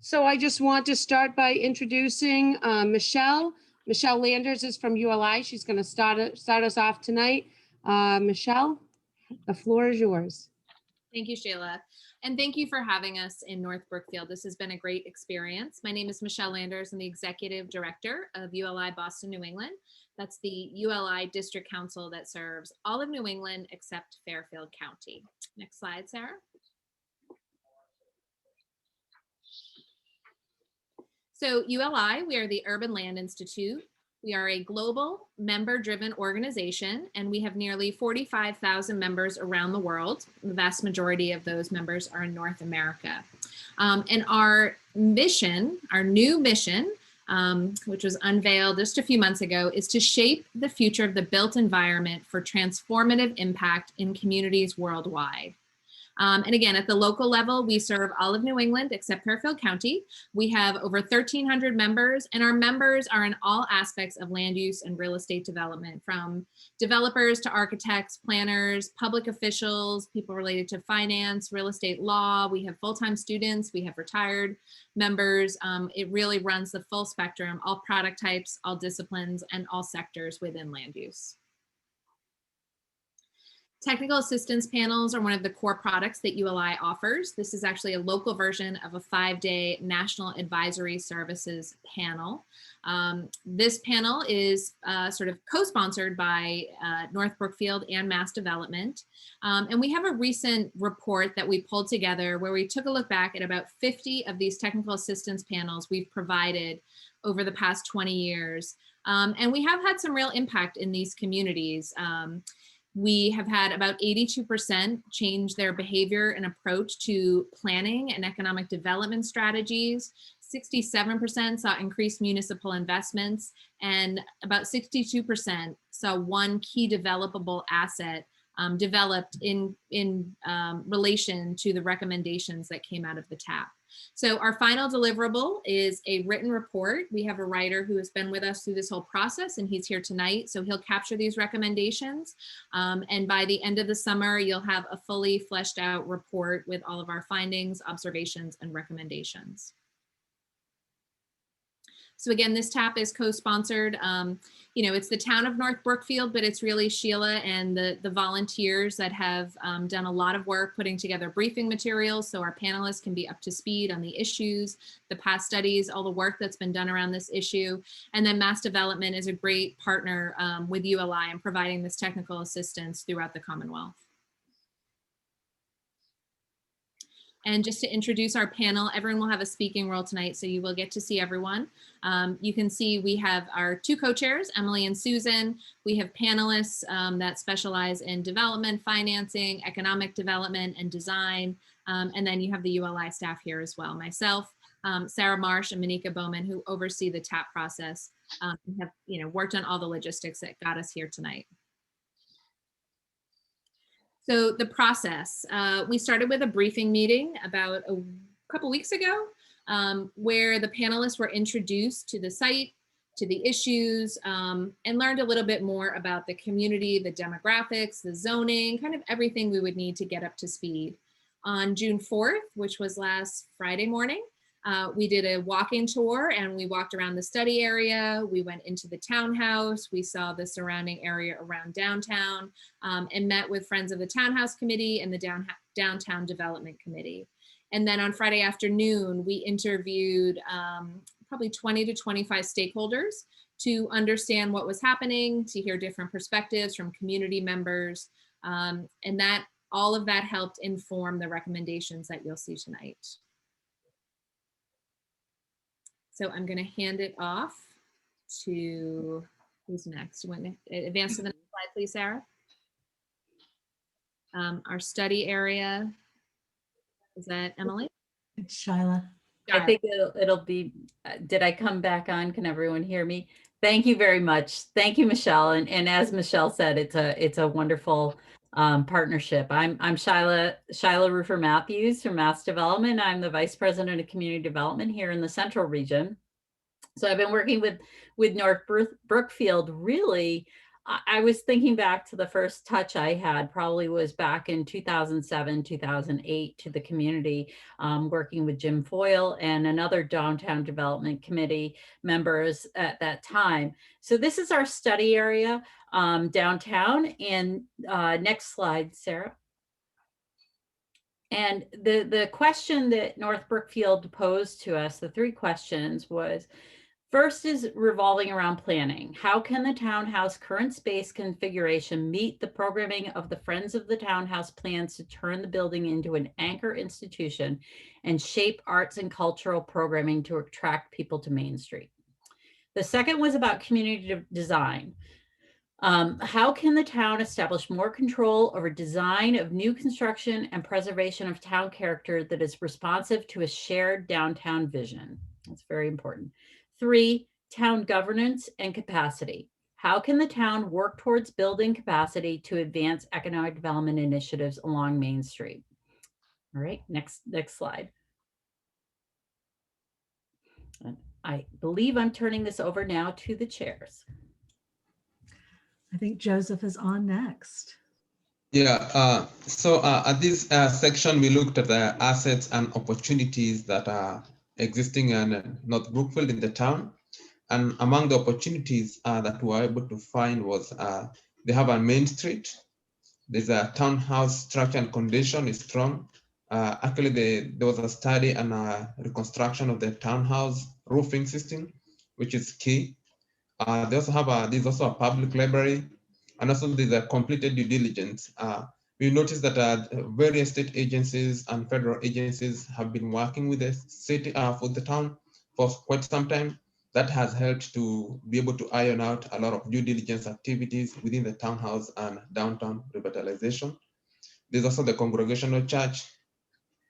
So I just want to start by introducing Michelle. Michelle Landers is from ULI. She's going to start us off tonight. Michelle, the floor is yours. Thank you, Shayla. And thank you for having us in North Brookfield. This has been a great experience. My name is Michelle Landers. I'm the Executive Director of ULI Boston, New England. That's the ULI District Council that serves all of New England except Fairfield County. Next slide, Sarah. So ULI, we are the Urban Land Institute. We are a global member-driven organization, and we have nearly 45,000 members around the world. The vast majority of those members are in North America. And our mission, our new mission, which was unveiled just a few months ago, is to shape the future of the built environment for transformative impact in communities worldwide. And again, at the local level, we serve all of New England except Fairfield County. We have over 1,300 members, and our members are in all aspects of land use and real estate development, from developers to architects, planners, public officials, people related to finance, real estate law. We have full-time students, we have retired members. It really runs the full spectrum, all product types, all disciplines, and all sectors within land use. Technical assistance panels are one of the core products that ULI offers. This is actually a local version of a 5-day National Advisory Services panel. This panel is sort of co-sponsored by North Brookfield and Mass Development. And we have a recent report that we pulled together where we took a look back at about 50 of these technical assistance panels we've provided over the past 20 years. And we have had some real impact in these communities. We have had about 82% change their behavior and approach to planning and economic development strategies. 67% saw increased municipal investments, and about 62% saw one key developable asset developed in relation to the recommendations that came out of the TAP. So our final deliverable is a written report. We have a writer who has been with us through this whole process, and he's here tonight. So he'll capture these recommendations. And by the end of the summer, you'll have a fully fleshed out report with all of our findings, observations, and recommendations. So again, this TAP is co-sponsored. You know, it's the town of North Brookfield, but it's really Sheila and the volunteers that have done a lot of work putting together briefing materials so our panelists can be up to speed on the issues, the past studies, all the work that's been done around this issue. And then Mass Development is a great partner with ULI in providing this technical assistance throughout the Commonwealth. And just to introduce our panel, everyone will have a speaking role tonight, so you will get to see everyone. You can see we have our two co-chairs, Emily and Susan. We have panelists that specialize in development, financing, economic development, and design. And then you have the ULI staff here as well. Myself, Sarah Marsh, and Monica Bowman, who oversee the TAP process, have worked on all the logistics that got us here tonight. So the process, we started with a briefing meeting about a couple weeks ago where the panelists were introduced to the site, to the issues, and learned a little bit more about the community, the demographics, the zoning, kind of everything we would need to get up to speed. On June 4th, which was last Friday morning, we did a walk-in tour and we walked around the study area. We went into the townhouse. We saw the surrounding area around downtown and met with friends of the Townhouse Committee and the Downtown Development Committee. And then on Friday afternoon, we interviewed probably 20 to 25 stakeholders to understand what was happening, to hear different perspectives from community members. And all of that helped inform the recommendations that you'll see tonight. So I'm going to hand it off to, who's next? Advance to the next slide, please, Sarah. Our study area, is that Emily? It's Shyla. I think it'll be, did I come back on? Can everyone hear me? Thank you very much. Thank you, Michelle. And as Michelle said, it's a wonderful partnership. I'm Shyla Roofer Matthews from Mass Development. I'm the Vice President of Community Development here in the Central Region. So I've been working with North Brookfield really I was thinking back to the first touch I had, probably was back in 2007, 2008, to the community, working with Jim Foyle and another downtown development committee members at that time. So this is our study area downtown. And next slide, Sarah. And the question that North Brookfield posed to us, the three questions, was: first is revolving around planning. How can the townhouse current space configuration meet the programming of the Friends of the Townhouse plans to turn the building into an anchor institution and shape arts and cultural programming to attract people to Main Street? The second was about community design. How can the town establish more control over design of new construction and preservation of town character that is responsive to a shared downtown vision? That's very important. 3, town governance and capacity. How can the town work towards building capacity to advance economic development initiatives along Main Street? All right, next slide. And I believe I'm turning this over now to the chairs. I think Joseph is on next. Yeah, so at this section, we looked at the assets and opportunities that are existing in North Brookfield in the town. And among the opportunities that we were able to find was they have a Main Street. There's a townhouse structure and condition is strong. Actually, there was a study and a reconstruction of the townhouse roofing system, which is key. They also have there's also a public library, and also there's a completed due diligence. We noticed that various state agencies and federal agencies have been working with the city, for the town for quite some time. That has helped to be able to iron out a lot of due diligence activities within the townhouse and downtown revitalization. There's also the Congregational Church.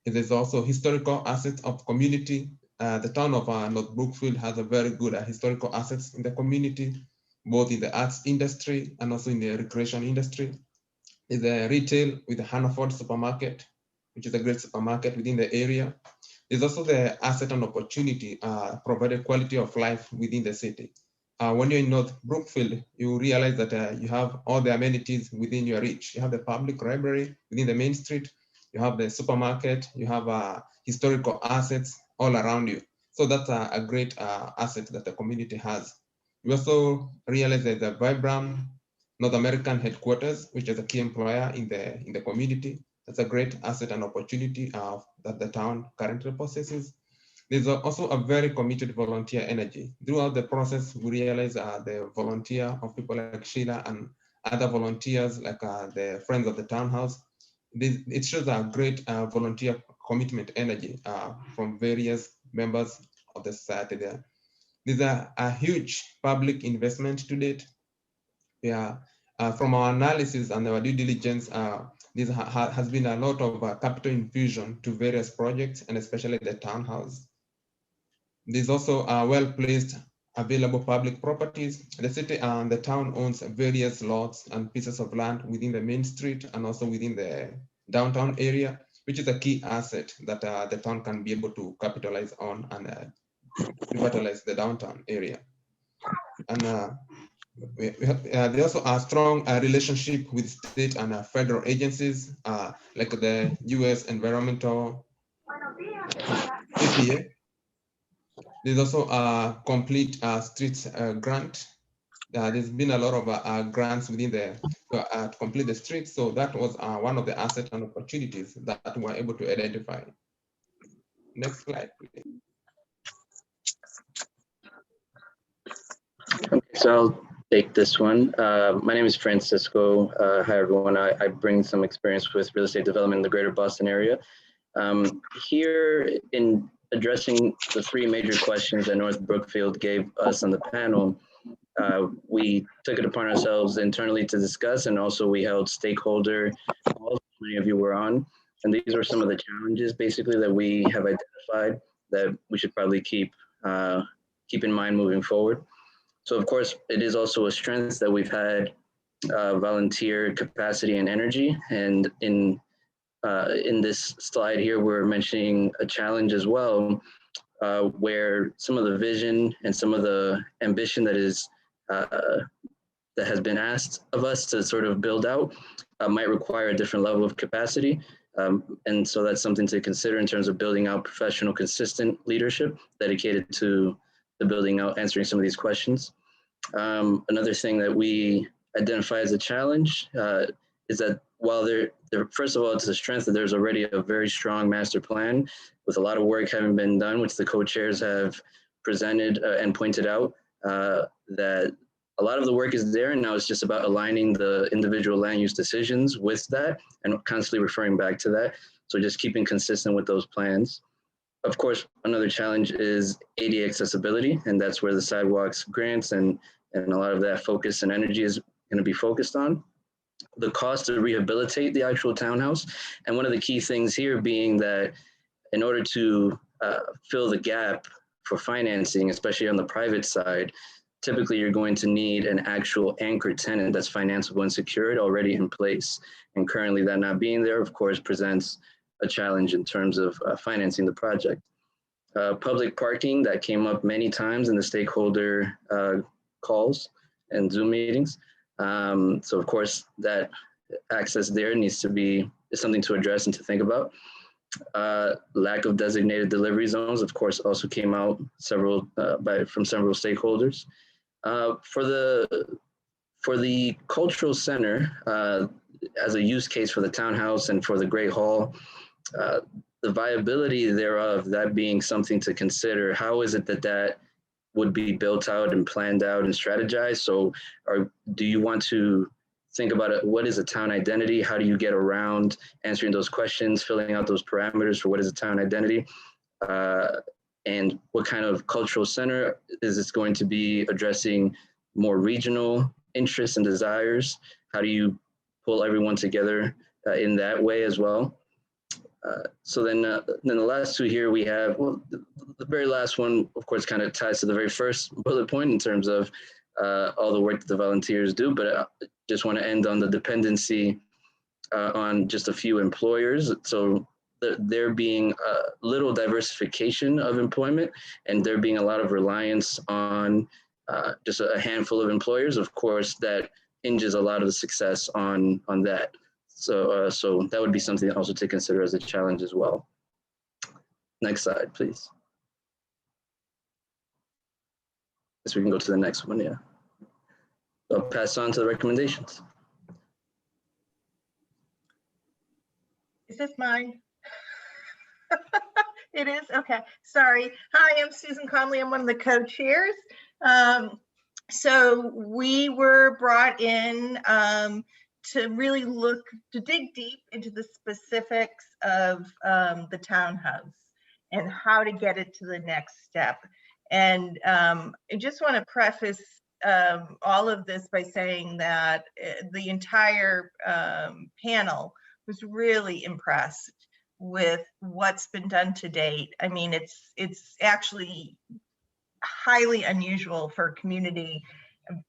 There's also historical assets of community. The town of North Brookfield has a very good historical assets in the community, both in the arts industry and also in the recreation industry. There's a retail with the Hannaford supermarket, which is a great supermarket within the area. There's also the asset and opportunity provided quality of life within the city. When you're in North Brookfield, you realize that you have all the amenities within your reach. You have the public library within the Main Street, you have the supermarket, you have historical assets all around you. So that's a great asset that the community has. We also realize that the vibrant North American headquarters, which is a key employer in the community. That's a great asset and opportunity that the town currently possesses. There's also a very committed volunteer energy. Throughout the process, we realize the volunteer of people like Sheila and other volunteers like the Friends of the Townhouse. It shows a great volunteer commitment energy from various members of the society there. There's a huge public investment to date. Yeah, from our analysis and our due diligence, there has been a lot of capital infusion to various projects, and especially the townhouse. There's also well-placed available public properties. The city and the town owns various lots and pieces of land within the Main Street and also within the downtown area, which is a key asset that the town can be able to capitalize on and revitalize the downtown area. And there also a strong relationship with state and federal agencies like the U.S. Environmental EPA. There's also a complete streets grant. There's been a lot of grants within to complete the streets. So that was one of the assets and opportunities that we were able to identify. Next slide, please. Okay, so I'll take this one. My name is Francisco. Hi, everyone. I bring some experience with real estate development in the greater Boston area. Here in addressing the three major questions that North Brookfield gave us on the panel, we took it upon ourselves internally to discuss, and also we held stakeholder calls, many of you were on, and these were some of the challenges basically that we have identified that we should probably keep in mind moving forward. So of course, it is also a strength that we've had volunteer capacity and energy, and in this slide here, we're mentioning a challenge as well, where some of the vision and some of the ambition that is that has been asked of us to sort of build out might require a different level of capacity. And so that's something to consider in terms of building out professional, consistent leadership dedicated to the building out, answering some of these questions. Another thing that we identify as a challenge is that while first of all, it's a strength that there's already a very strong master plan with a lot of work having been done, which the co-chairs have presented and pointed out, that a lot of the work is there, and now it's just about aligning the individual land use decisions with that and constantly referring back to that. So just keeping consistent with those plans. Of course, another challenge is ADA accessibility, and that's where the sidewalks grants and a lot of that focus and energy is going to be focused on. The cost to rehabilitate the actual townhouse, and one of the key things here being that in order to fill the gap for financing, especially on the private side, typically you're going to need an actual anchor tenant that's financeable and secured already in place. And currently that not being there, of course, presents a challenge in terms of financing the project. Public parking, that came up many times in the stakeholder calls and Zoom meetings. So of course that access there needs to be, is something to address and to think about. Lack of designated delivery zones, of course, also came out from several stakeholders. For the cultural center, as a use case for the townhouse and for the Great Hall, the viability thereof, that being something to consider. How is it that would be built out and planned out and strategized? So do you want to think about it? What is a town identity? How do you get around answering those questions, filling out those parameters for what is a town identity? And what kind of cultural center is this going to be addressing? More regional interests and desires? How do you pull everyone together in that way as well? So then the last two here we have, well, the very last one, of course, kind of ties to the very first bullet point in terms of all the work that the volunteers do, but I just want to end on the dependency on just a few employers. So there being little diversification of employment, and there being a lot of reliance on just a handful of employers, of course, that hinges a lot of the success on that. So that would be something also to consider as a challenge as well. Next slide, please. Guess we can go to the next one, yeah. I'll pass on to the recommendations. Is this mine? It is? Okay, sorry. Hi, I'm Susan Conley. I'm one of the co-chairs. So we were brought in to really dig deep into the specifics of the townhouse and how to get it to the next step. And I just want to preface all of this by saying that the entire panel was really impressed with what's been done to date. I mean, it's actually highly unusual for a community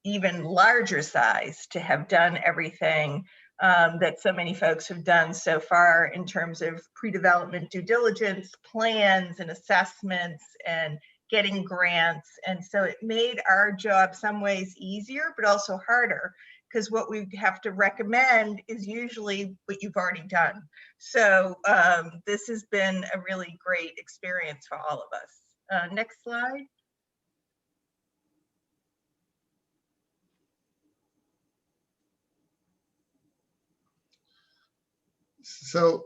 even larger size to have done everything that so many folks have done so far in terms of pre-development due diligence, plans and assessments, and getting grants. And so it made our job some ways easier, but also harder, because what we have to recommend is usually what you've already done. So this has been a really great experience for all of us. Next slide. So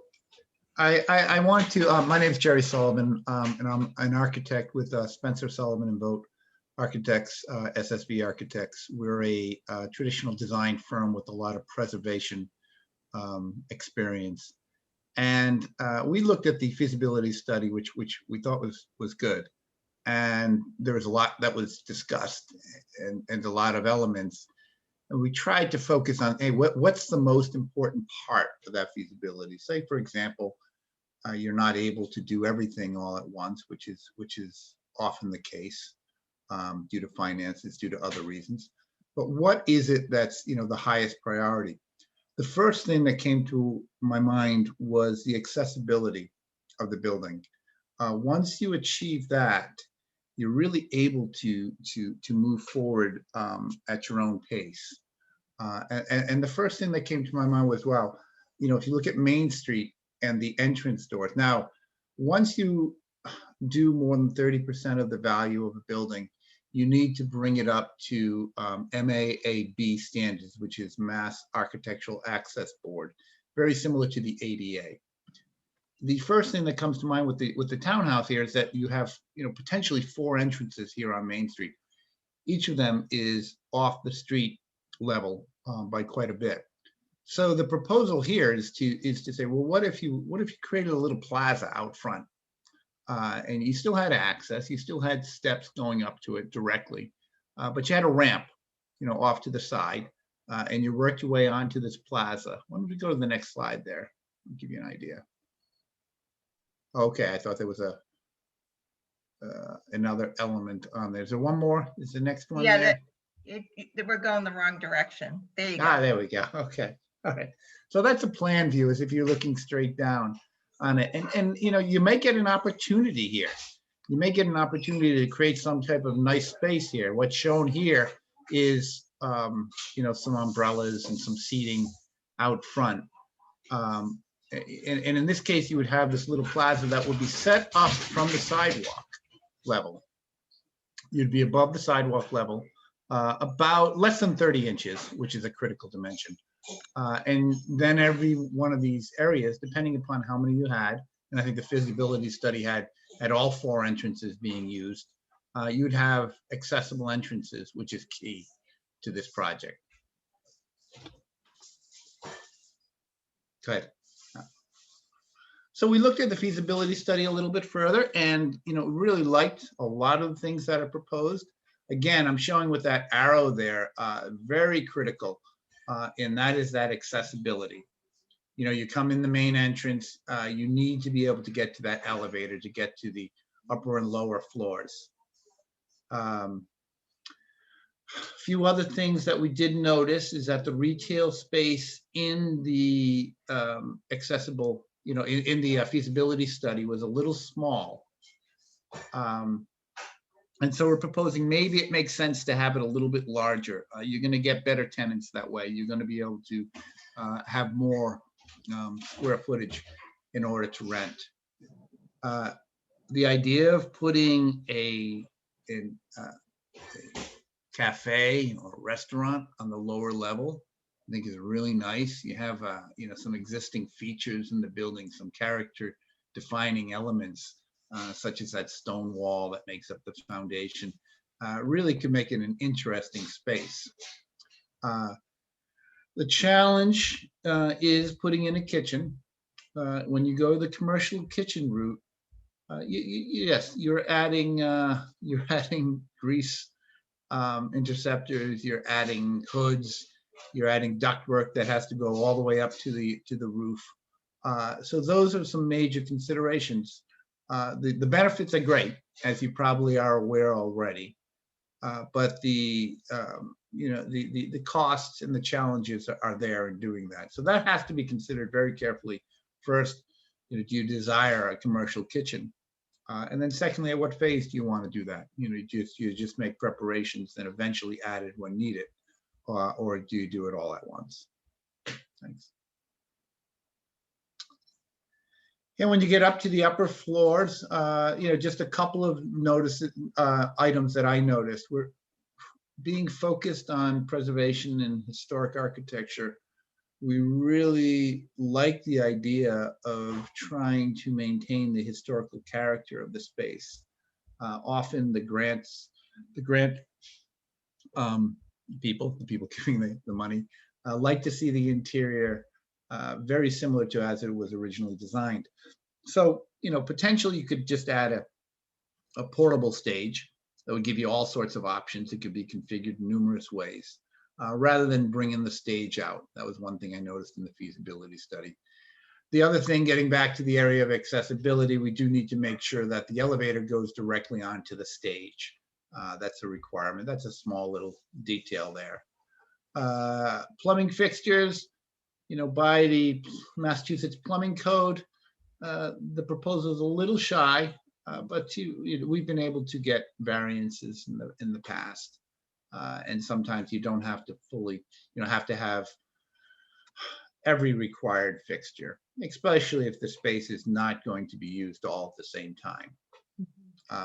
I want to, my name is Jerry Sullivan, and I'm an architect with Spencer Sullivan and Vogt Architects, SSB Architects. We're a traditional design firm with a lot of preservation experience. And we looked at the feasibility study, which we thought was good. And there was a lot that was discussed and a lot of elements. And we tried to focus on, hey, what's the most important part of that feasibility? Say, for example, you're not able to do everything all at once, which is often the case due to finances, due to other reasons. But what is it that's the highest priority? The first thing that came to my mind was the accessibility of the building. Once you achieve that, you're really able to move forward at your own pace. And the first thing that came to my mind was, wow, if you look at Main Street and the entrance doors. Now, once you do more than 30% of the value of a building, you need to bring it up to MAAB standards, which is Mass Architectural Access Board, very similar to the ADA. The first thing that comes to mind with the townhouse here is that you have potentially 4 entrances here on Main Street. Each of them is off the street level by quite a bit. So the proposal here is to say, well, what if you created a little plaza out front, and you still had access, you still had steps going up to it directly, but you had a ramp, off to the side, and you worked your way onto this plaza. Why don't we go to the next slide there? I'll give you an idea. Okay, I thought there was another element on there. Is there one more? Is the next one there? We're going the wrong direction. There you go. Ah, there we go. Okay. All right. So that's a plan view, as if you're looking straight down on it. And you may get an opportunity here. You may get an opportunity to create some type of nice space here. What's shown here is, some umbrellas and some seating out front. And in this case, you would have this little plaza that would be set up from the sidewalk level. You'd be above the sidewalk level, about less than 30 inches, which is a critical dimension. And then every one of these areas, depending upon how many you had, and I think the feasibility study had all 4 entrances being used, you'd have accessible entrances, which is key to this project. Go ahead. So we looked at the feasibility study a little bit further, and really liked a lot of the things that are proposed. Again, I'm showing with that arrow there, very critical, and that is that accessibility. You come in the main entrance, you need to be able to get to that elevator to get to the upper and lower floors. A few other things that we did notice is that the retail space in the accessible, in the feasibility study was a little small. And so we're proposing maybe it makes sense to have it a little bit larger. You're going to get better tenants that way. You're going to be able to have more square footage in order to rent. The idea of putting a cafe or restaurant on the lower level, I think is really nice. You have some existing features in the building, some character defining elements, such as that stone wall that makes up the foundation, really could make it an interesting space. The challenge is putting in a kitchen. When you go the commercial kitchen route, yes, you're adding grease interceptors, you're adding hoods, you're adding ductwork that has to go all the way up to the roof. So those are some major considerations. The benefits are great, as you probably are aware already, but the costs and the challenges are there in doing that. So that has to be considered very carefully. First, do you desire a commercial kitchen? And then secondly, at what phase do you want to do that? You just make preparations and eventually add it when needed, or do you do it all at once? Thanks. And when you get up to the upper floors, just a couple of items that I noticed. We're being focused on preservation and historic architecture. We really like the idea of trying to maintain the historical character of the space. Often the grant people, the people giving the money, like to see the interior very similar to as it was originally designed. So, potentially you could just add a portable stage that would give you all sorts of options. It could be configured in numerous ways, rather than bringing the stage out. That was one thing I noticed in the feasibility study. The other thing, getting back to the area of accessibility, we do need to make sure that the elevator goes directly onto the stage. That's a requirement. That's a small little detail there. Plumbing fixtures, by the Massachusetts Plumbing Code, the proposal is a little shy, but we've been able to get variances in the past. And sometimes you don't have to fully, have to have every required fixture, especially if the space is not going to be used all at the same time,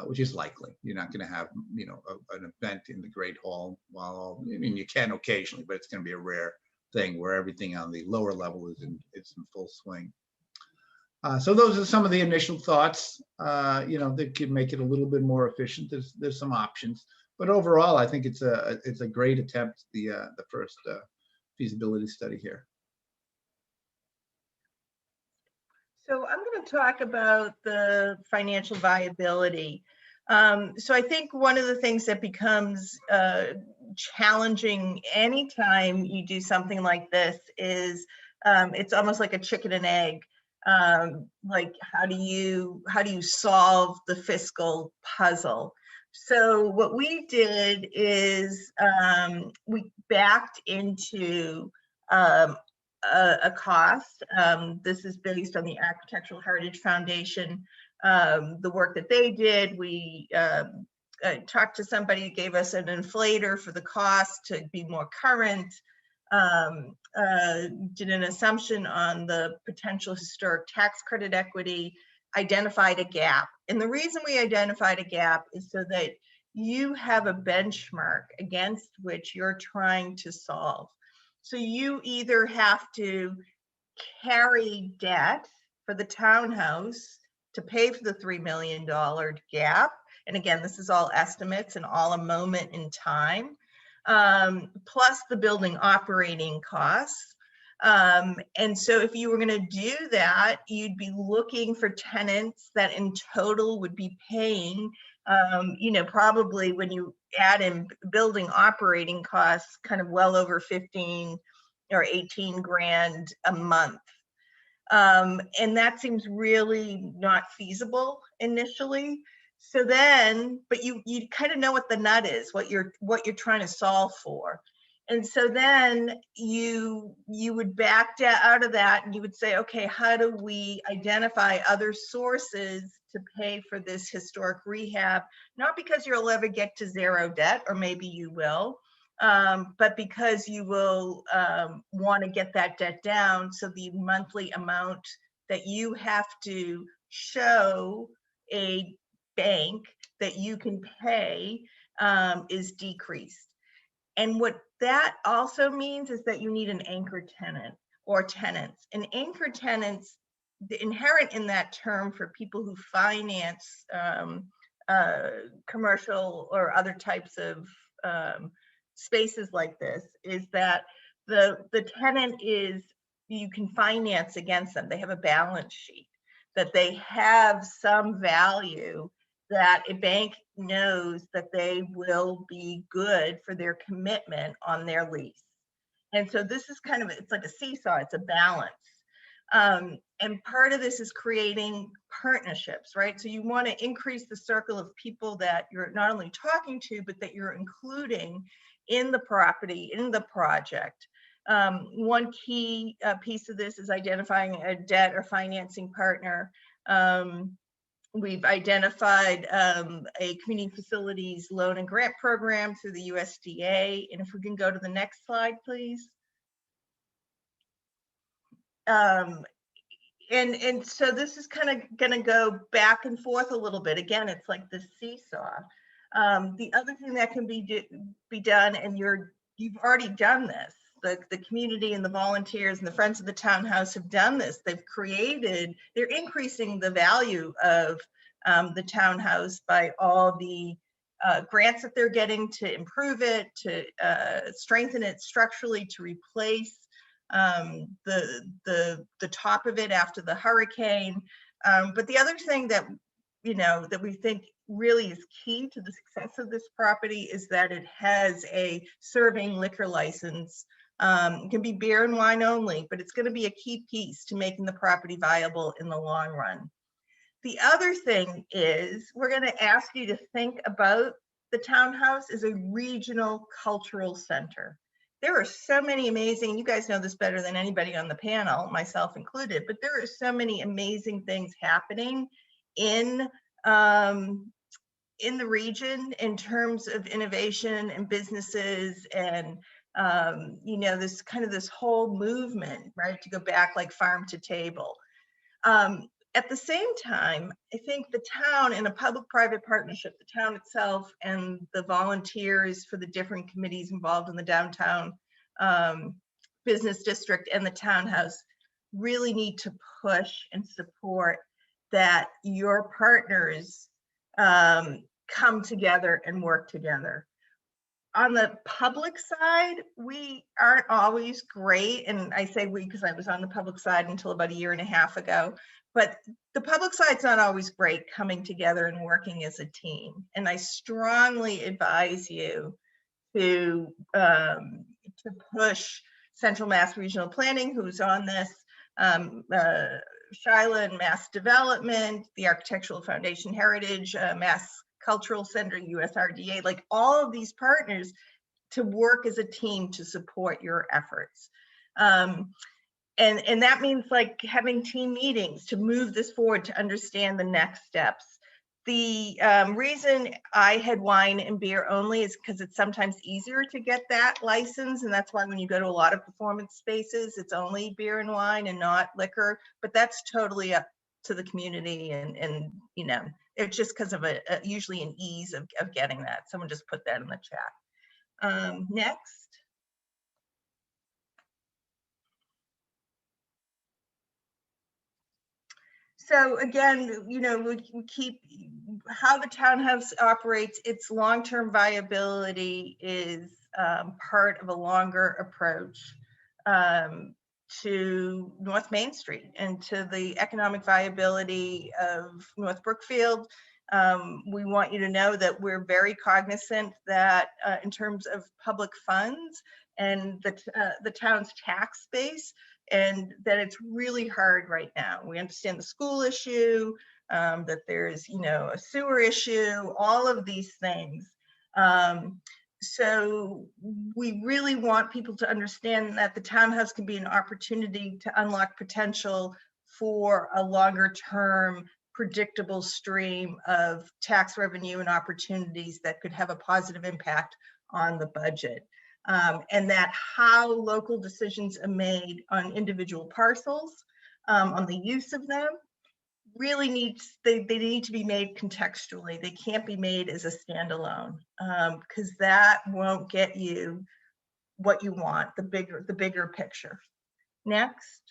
which is likely. You're not going to have, an event in the Great Hall I mean, you can occasionally, but it's going to be a rare thing where everything on the lower level is in full swing. So those are some of the initial thoughts, that could make it a little bit more efficient. There's some options, but overall, I think it's a great attempt, the first feasibility study here. So I'm going to talk about the financial viability. So I think one of the things that becomes challenging anytime you do something like this is it's almost like a chicken and egg. Like how do you solve the fiscal puzzle? So what we did is we backed into a cost. This is based on the Architectural Heritage Foundation, the work that they did. We talked to somebody who gave us an inflator for the cost to be more current, did an assumption on the potential historic tax credit equity, identified a gap. And the reason we identified a gap is so that you have a benchmark against which you're trying to solve. So you either have to carry debt for the townhouse to pay for the $3 million gap. And again, this is all estimates and all a moment in time, plus the building operating costs. And so if you were going to do that, you'd be looking for tenants that in total would be paying, probably when you add in building operating costs, kind of well over 15 or 18 grand a month. And that seems really not feasible initially. So then, but you kind of know what the nut is, what you're trying to solve for. And so then you would back out of that and you would say, okay, how do we identify other sources to pay for this historic rehab? Not because you'll ever get to zero debt, or maybe you will, but because you will want to get that debt down. So the monthly amount that you have to show a bank that you can pay is decreased. And what that also means is that you need an anchor tenant or tenants. And anchor tenants, inherent in that term for people who finance commercial or other types of spaces like this, is that the tenant is, you can finance against them. They have a balance sheet, that they have some value, that a bank knows that they will be good for their commitment on their lease. And so this is kind of, it's like a seesaw, it's a balance. And part of this is creating partnerships, right? So you want to increase the circle of people that you're not only talking to, but that you're including in the property, in the project. One key piece of this is identifying a debt or financing partner. We've identified a community facilities loan and grant program through the USDA. And if we can go to the next slide, please. And so this is kind of going to go back and forth a little bit. Again, it's like the seesaw. The other thing that can be done, and you've already done this, the community and the volunteers and the Friends of the Townhouse have done this. They're increasing the value of the townhouse by all the grants that they're getting to improve it, to strengthen it structurally, to replace the top of it after the hurricane. But the other thing that, that we think really is key to the success of this property is that it has a serving liquor license. It can be beer and wine only, but it's going to be a key piece to making the property viable in the long run. The other thing is we're going to ask you to think about the townhouse as a regional cultural center. There are so many amazing, you guys know this better than anybody on the panel, myself included, but there are so many amazing things happening in in the region in terms of innovation and businesses and this whole movement, right, to go back like farm to table. At the same time, I think the town, in a public-private partnership, the town itself and the volunteers for the different committees involved in the downtown business district and the townhouse really need to push and support that your partners come together and work together. On the public side, we aren't always great. And I say we because I was on the public side until about a year and a half ago. But the public side's not always great coming together and working as a team. And I strongly advise you to push Central Mass Regional Planning, who's on this, Shyla and Mass Development, the Architectural Foundation Heritage, Mass Cultural Center, USRDA, like all of these partners to work as a team to support your efforts. And that means like having team meetings to move this forward, to understand the next steps. The reason I had wine and beer only is because it's sometimes easier to get that license. And that's why when you go to a lot of performance spaces, it's only beer and wine and not liquor, but that's totally up to the community. And it's just because of usually an ease of getting that. Someone just put that in the chat. Next. So again, we keep how the townhouse operates. Its long-term viability is part of a longer approach to North Main Street and to the economic viability of North Brookfield. We want you to know that we're very cognizant that in terms of public funds and the town's tax base, and that it's really hard right now. We understand the school issue, that there's, a sewer issue, all of these things. So we really want people to understand that the townhouse can be an opportunity to unlock potential for a longer term, predictable stream of tax revenue and opportunities that could have a positive impact on the budget. And that how local decisions are made on individual parcels, on the use of them, really they need to be made contextually. They can't be made as a standalone, because that won't get you what you want, the bigger picture. Next.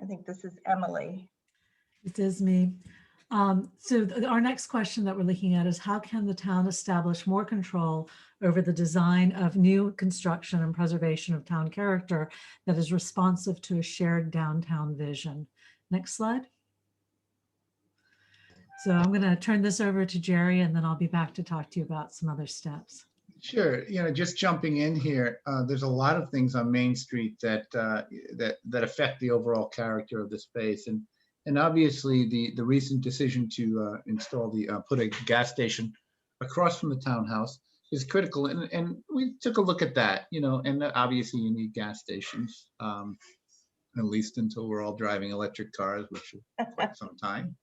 I think this is Emily. It is me. So our next question that we're looking at is, how can the town establish more control over the design of new construction and preservation of town character that is responsive to a shared downtown vision? Next slide. So I'm going to turn this over to Jerry, and then I'll be back to talk to you about some other steps. Sure. Just jumping in here, there's a lot of things on Main Street that affect the overall character of the space, and obviously the recent decision to put a gas station across from the townhouse is critical, and we took a look at that, and obviously you need gas stations, at least until we're all driving electric cars, which is quite some time.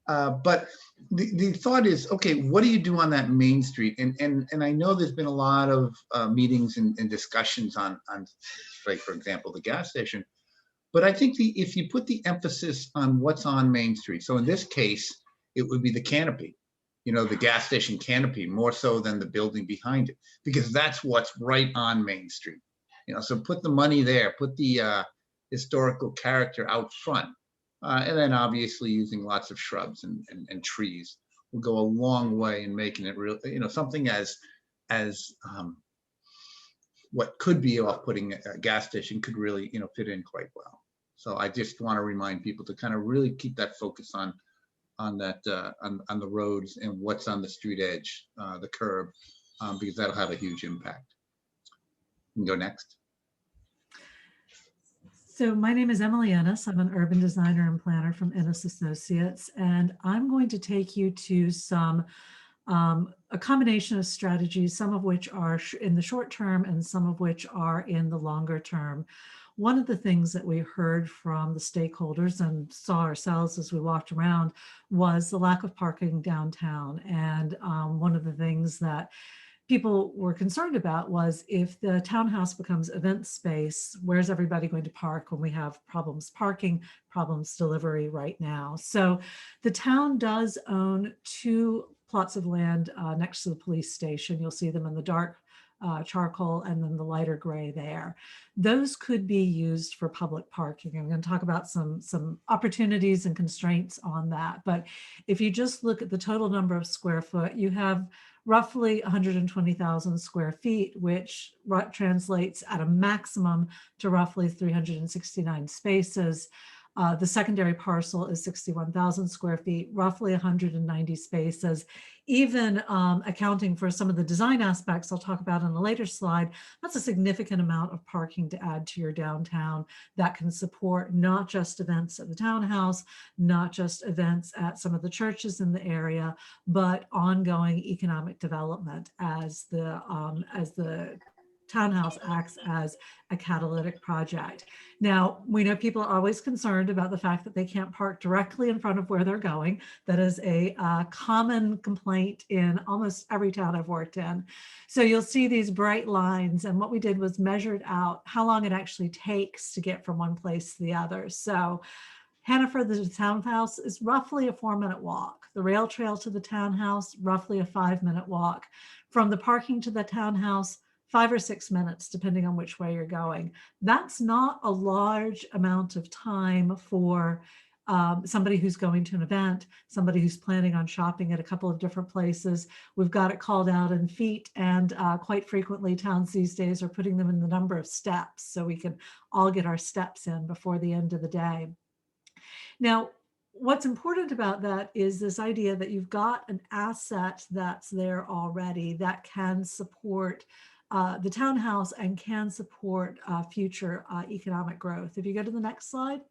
But the thought is, okay, what do you do on that Main Street? And I know there's been a lot of meetings and discussions on, like, for example, the gas station. But I think if you put the emphasis on what's on Main Street, so in this case, it would be the canopy, the gas station canopy, more so than the building behind it, because that's what's right on Main Street. So put the money there, put the historical character out front. And then obviously using lots of shrubs and trees will go a long way in making it real, something as what could be off-putting a gas station could really, fit in quite well. So I just want to remind people to kind of really keep that focus on that, on the roads and what's on the street edge, the curb, because that'll have a huge impact. You can go next. So my name is Emily Ennis. I'm an urban designer and planner from Ennis Associates, and I'm going to take you to a combination of strategies, some of which are in the short term and some of which are in the longer term. One of the things that we heard from the stakeholders and saw ourselves as we walked around was the lack of parking downtown. And one of the things that people were concerned about was, if the townhouse becomes event space, where's everybody going to park when we have problems parking, problems delivery right now? So the town does own 2 plots of land next to the police station. You'll see them in the dark charcoal and then the lighter gray there. Those could be used for public parking. I'm going to talk about some opportunities and constraints on that. But if you just look at the total number of square foot, you have roughly 120,000 square feet, which translates at a maximum to roughly 369 spaces. The secondary parcel is 61,000 square feet, roughly 190 spaces. Even accounting for some of the design aspects I'll talk about in a later slide, that's a significant amount of parking to add to your downtown that can support not just events at the townhouse, not just events at some of the churches in the area, but ongoing economic development as the townhouse acts as a catalytic project. Now, we know people are always concerned about the fact that they can't park directly in front of where they're going. That is a common complaint in almost every town I've worked in. So you'll see these bright lines, and what we did was measured out how long it actually takes to get from one place to the other. So Hannaford, the townhouse, is roughly a 4-minute walk. The rail trail to the townhouse, roughly a 5-minute walk. From the parking to the townhouse, 5 or 6 minutes, depending on which way you're going. That's not a large amount of time for somebody who's going to an event, somebody who's planning on shopping at a couple of different places. We've got it called out in feet, and quite frequently towns these days are putting them in the number of steps, so we can all get our steps in before the end of the day. Now, what's important about that is this idea that you've got an asset that's there already that can support the townhouse and can support future economic growth. If you go to the next slide.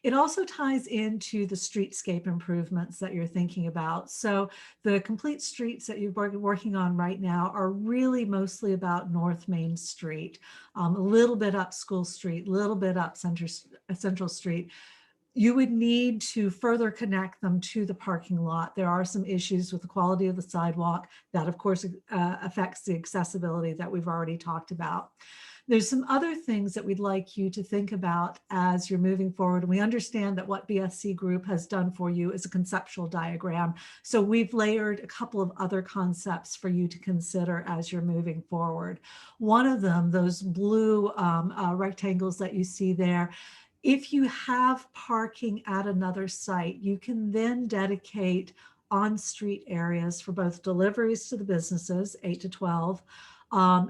It also ties into the streetscape improvements that you're thinking about. So the complete streets that you're working on right now are really mostly about North Main Street, a little bit up School Street, a little bit up Central Street. You would need to further connect them to the parking lot. There are some issues with the quality of the sidewalk that, of course, affects the accessibility that we've already talked about. There's some other things that we'd like you to think about as you're moving forward. We understand that what BSC Group has done for you is a conceptual diagram. So we've layered a couple of other concepts for you to consider as you're moving forward. One of them, those blue rectangles that you see there, if you have parking at another site, you can then dedicate on-street areas for both deliveries to the businesses, 8 to 12,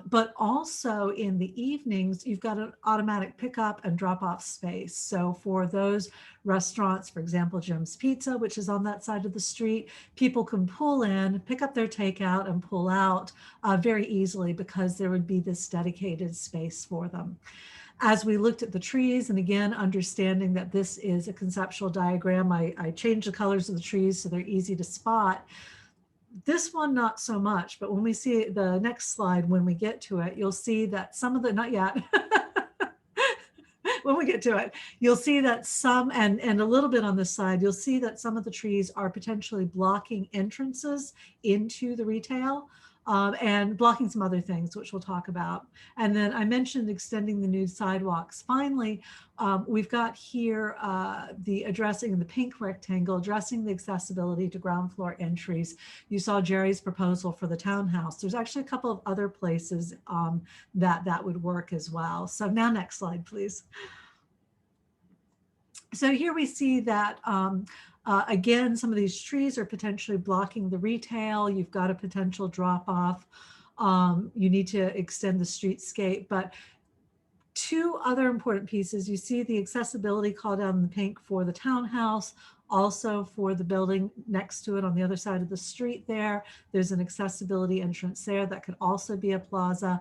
but also in the evenings, you've got an automatic pickup and drop-off space. So for those restaurants, for example, Jim's Pizza, which is on that side of the street, people can pull in, pick up their takeout and pull out very easily because there would be this dedicated space for them. As we looked at the trees, and again, understanding that this is a conceptual diagram, I changed the colors of the trees so they're easy to spot. This one, not so much, but when we see the next slide, when we get to it, you'll see that some of the, not yet, when we get to it, you'll see that some, and a little bit on this side, you'll see that some of the trees are potentially blocking entrances into the retail. And blocking some other things, which we'll talk about. And then I mentioned extending the new sidewalks. Finally, we've got here the addressing in the pink rectangle, addressing the accessibility to ground floor entries. You saw Jerry's proposal for the townhouse. There's actually a couple of other places that would work as well. So now next slide, please. So here we see that again, some of these trees are potentially blocking the retail. You've got a potential drop off. You need to extend the streetscape. But two other important pieces, you see the accessibility called out in the pink for the townhouse, also for the building next to it on the other side of the street there. There's an accessibility entrance there that could also be a plaza.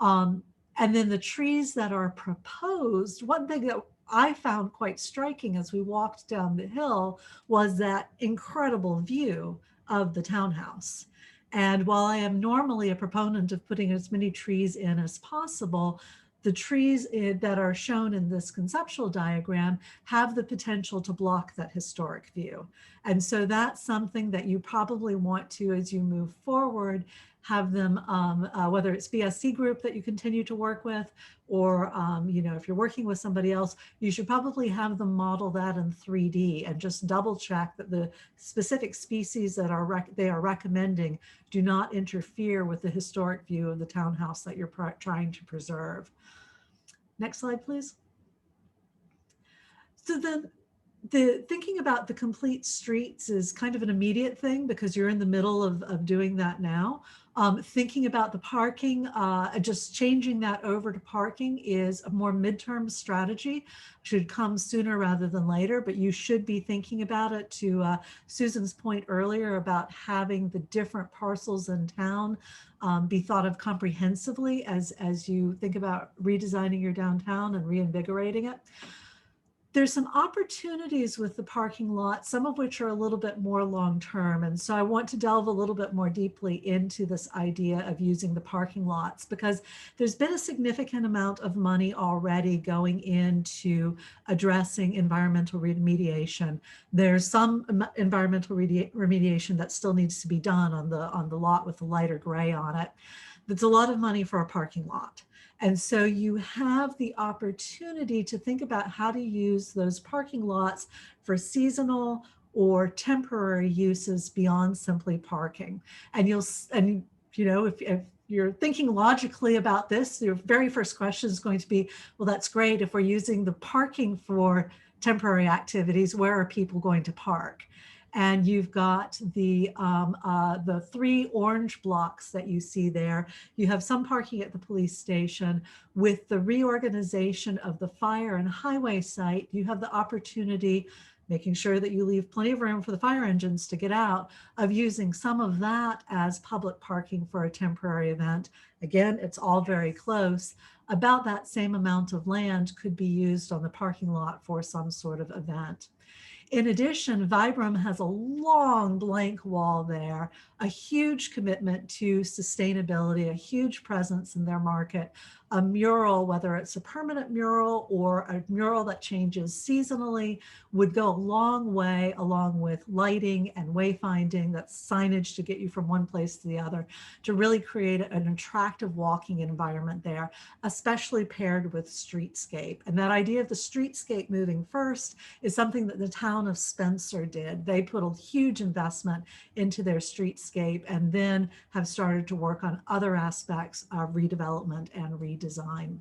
And then the trees that are proposed, one thing that I found quite striking as we walked down the hill was that incredible view of the townhouse. And while I am normally a proponent of putting as many trees in as possible, the trees that are shown in this conceptual diagram have the potential to block that historic view. And so that's something that you probably want to, as you move forward, have them, whether it's VSC group that you continue to work with, or you know, if you're working with somebody else, you should probably have them model that in 3D and just double check that the specific species that they are recommending do not interfere with the historic view of the townhouse that you're trying to preserve. Next slide, please. So then the thinking about the complete streets is kind of an immediate thing because you're in the middle of doing that now. Thinking about the parking, just changing that over to parking is a more midterm strategy, should come sooner rather than later, but you should be thinking about it, to Susan's point earlier about having the different parcels in town be thought of comprehensively as you think about redesigning your downtown and reinvigorating it. There's some opportunities with the parking lot, some of which are a little bit more long-term. And so I want to delve a little bit more deeply into this idea of using the parking lots, because there's been a significant amount of money already going into addressing environmental remediation. There's some environmental remediation that still needs to be done on the lot with the lighter gray on it. That's a lot of money for a parking lot. And so you have the opportunity to think about how to use those parking lots for seasonal or temporary uses beyond simply parking. And you know, if you're thinking logically about this, your very first question is going to be, well, that's great. If we're using the parking for temporary activities, where are people going to park? And you've got the 3 orange blocks that you see there. You have some parking at the police station. With the reorganization of the fire and highway site, you have the opportunity, making sure that you leave plenty of room for the fire engines to get out, of using some of that as public parking for a temporary event. Again, it's all very close. About that same amount of land could be used on the parking lot for some sort of event. In addition, Vibram has a long blank wall there, a huge commitment to sustainability, a huge presence in their market. A mural, whether it's a permanent mural or a mural that changes seasonally, would go a long way, along with lighting and wayfinding, that's signage to get you from one place to the other, to really create an attractive walking environment there, especially paired with streetscape. And that idea of the streetscape moving first is something that the town of Spencer did. They put a huge investment into their streetscape and then have started to work on other aspects of redevelopment and redesign.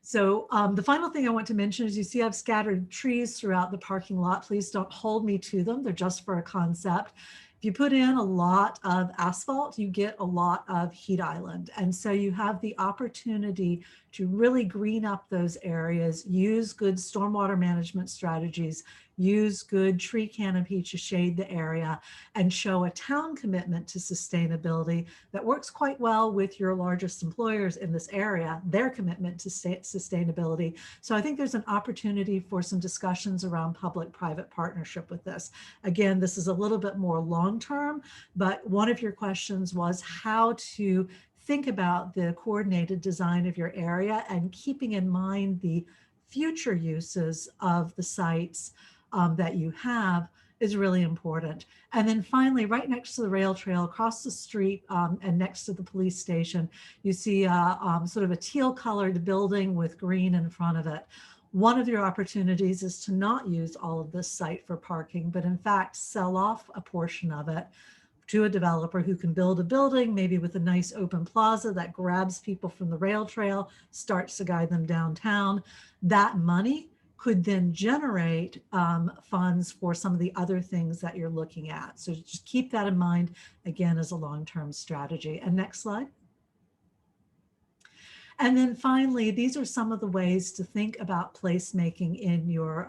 So the final thing I want to mention is, you see I've scattered trees throughout the parking lot. Please don't hold me to them. They're just for a concept. If you put in a lot of asphalt, you get a lot of heat island. And so you have the opportunity to really green up those areas, use good stormwater management strategies, use good tree canopy to shade the area, and show a town commitment to sustainability that works quite well with your largest employers in this area, their commitment to sustainability. So I think there's an opportunity for some discussions around public-private partnership with this. Again, this is a little bit more long-term, but one of your questions was how to think about the coordinated design of your area and keeping in mind the future uses of the sites that you have is really important. And then finally, right next to the rail trail, across the street and next to the police station, you see sort of a teal colored building with green in front of it. One of your opportunities is to not use all of this site for parking, but in fact, sell off a portion of it to a developer who can build a building, maybe with a nice open plaza that grabs people from the rail trail, starts to guide them downtown. That money could then generate funds for some of the other things that you're looking at. So just keep that in mind, again, as a long-term strategy. And next slide. And then finally, these are some of the ways to think about placemaking in your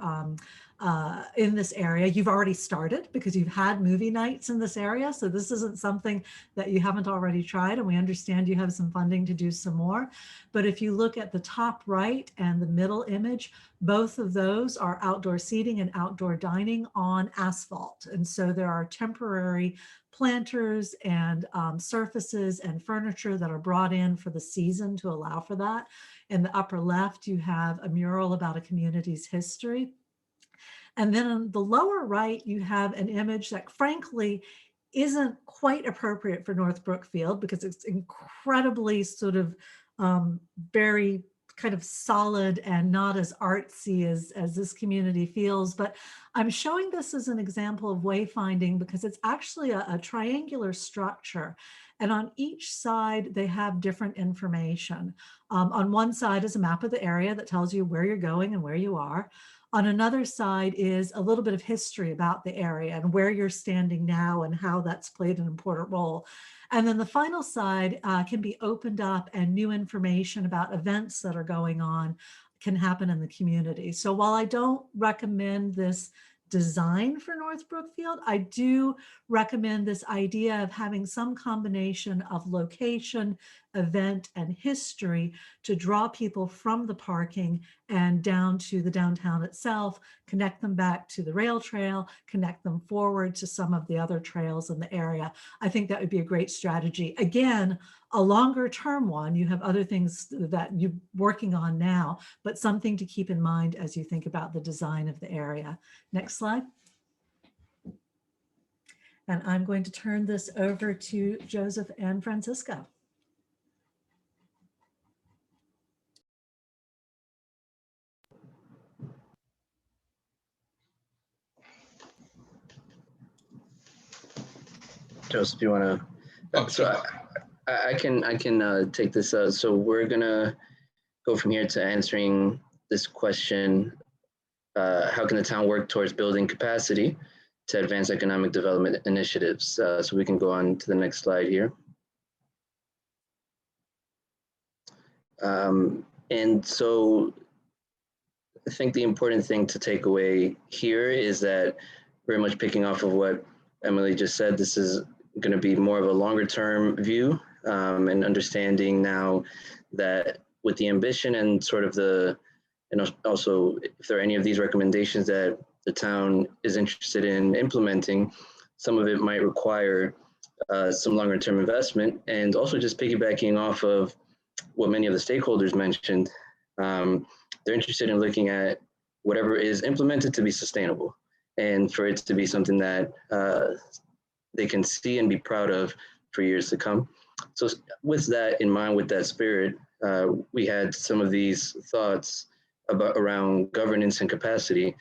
in this area. You've already started because you've had movie nights in this area. So this isn't something that you haven't already tried, and we understand you have some funding to do some more. But if you look at the top right and the middle image, both of those are outdoor seating and outdoor dining on asphalt. And so there are temporary planters and surfaces and furniture that are brought in for the season to allow for that. In the upper left, you have a mural about a community's history. And then on the lower right, you have an image that frankly isn't quite appropriate for North Brookfield because it's incredibly sort of very kind of solid and not as artsy as this community feels. But I'm showing this as an example of wayfinding because it's actually a triangular structure. And on each side, they have different information. On one side is a map of the area that tells you where you're going and where you are. On another side is a little bit of history about the area and where you're standing now and how that's played an important role. And then the final side can be opened up and new information about events that are going on can happen in the community. So while I don't recommend this design for North Brookfield, I do recommend this idea of having some combination of location, event, and history to draw people from the parking and down to the downtown itself, connect them back to the rail trail, connect them forward to some of the other trails in the area. I think that would be a great strategy. Again, a longer term one, you have other things that you're working on now, but something to keep in mind as you think about the design of the area. Next slide. And I'm going to turn this over to Joseph and Francisco. Joseph, you want to? Oh, So I can take this. So we're gonna go from here to answering this question. How can the town work towards building capacity to advance economic development initiatives? So we can go on to the next slide here. And so I think the important thing to take away here is that very much picking off of what Emily just said, this is going to be more of a longer term view, and understanding now that with the ambition and sort of the, and also if there are any of these recommendations that the town is interested in implementing, some of it might require some longer term investment. And also just piggybacking off of what many of the stakeholders mentioned, they're interested in looking at whatever is implemented to be sustainable and for it to be something that they can see and be proud of for years to come. So with that in mind, with that spirit, we had some of these thoughts about around governance and capacity,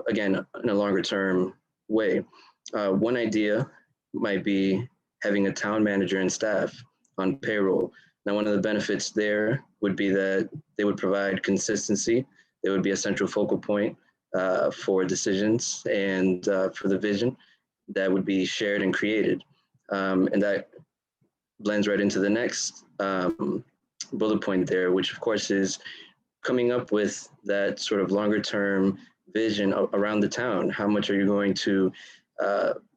again, in a longer term way. One idea might be having a town manager and staff on payroll. Now, one of the benefits there would be that they would provide consistency. They would be a central focal point for decisions and for the vision that would be shared and created. And that blends right into the next bullet point there, which of course is coming up with that sort of longer term vision around the town. How much are you going to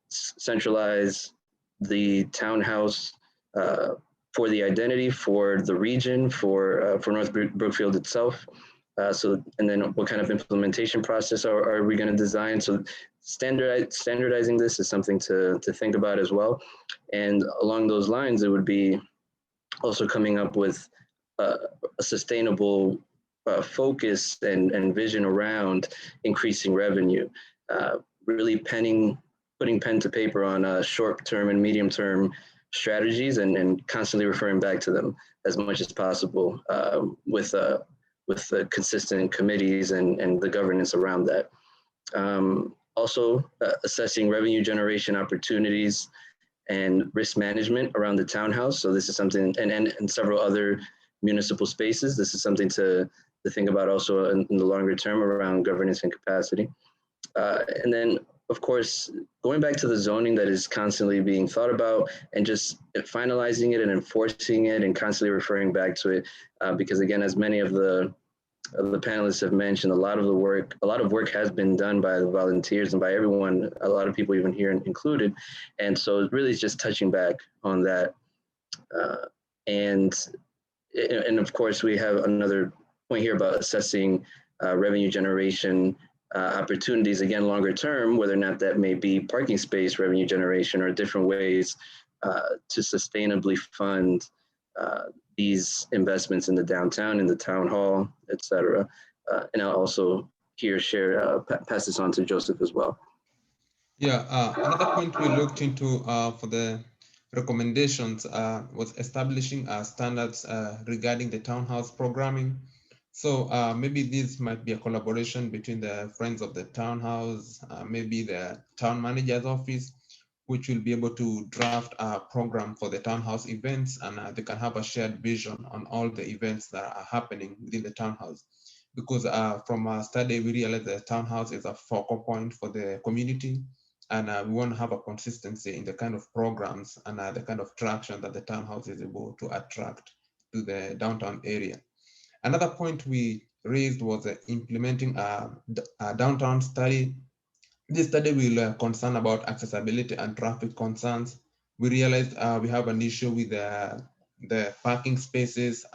centralize the townhouse for the identity, for the region, for North Brookfield itself? So, and then what kind of implementation process are we going to design? So standardizing this is something to think about as well. And along those lines, it would be also coming up with a sustainable focus and vision around increasing revenue, really putting pen to paper on short-term and medium-term strategies and constantly referring back to them as much as possible with the consistent committees and the governance around that. Also, assessing revenue generation opportunities and risk management around the townhouse. So this is something, and several other municipal spaces. This is something to think about also in the longer term around governance and capacity. And then, of course, going back to the zoning that is constantly being thought about and just finalizing it and enforcing it and constantly referring back to it. Because again, as many of the panelists have mentioned, a lot of work has been done by the volunteers and by everyone, a lot of people even here included. And so it really is just touching back on that. And of course, we have another point here about assessing revenue generation opportunities, again, longer term, whether or not that may be parking space, revenue generation, or different ways to sustainably fund these investments in the downtown, in the town hall, et cetera. And I'll also here pass this on to Joseph as well. Yeah, another point we looked into for the recommendations was establishing standards regarding the townhouse programming. So maybe this might be a collaboration between the Friends of the Townhouse, maybe the town manager's office, which will be able to draft a program for the townhouse events, and they can have a shared vision on all the events that are happening within the townhouse. Because from our study, we realized the townhouse is a focal point for the community, and we want to have a consistency in the kind of programs and the kind of traction that the townhouse is able to attract to the downtown area. Another point we raised was implementing a downtown study. This study will concern about accessibility and traffic concerns. We realized we have an issue with the parking spaces,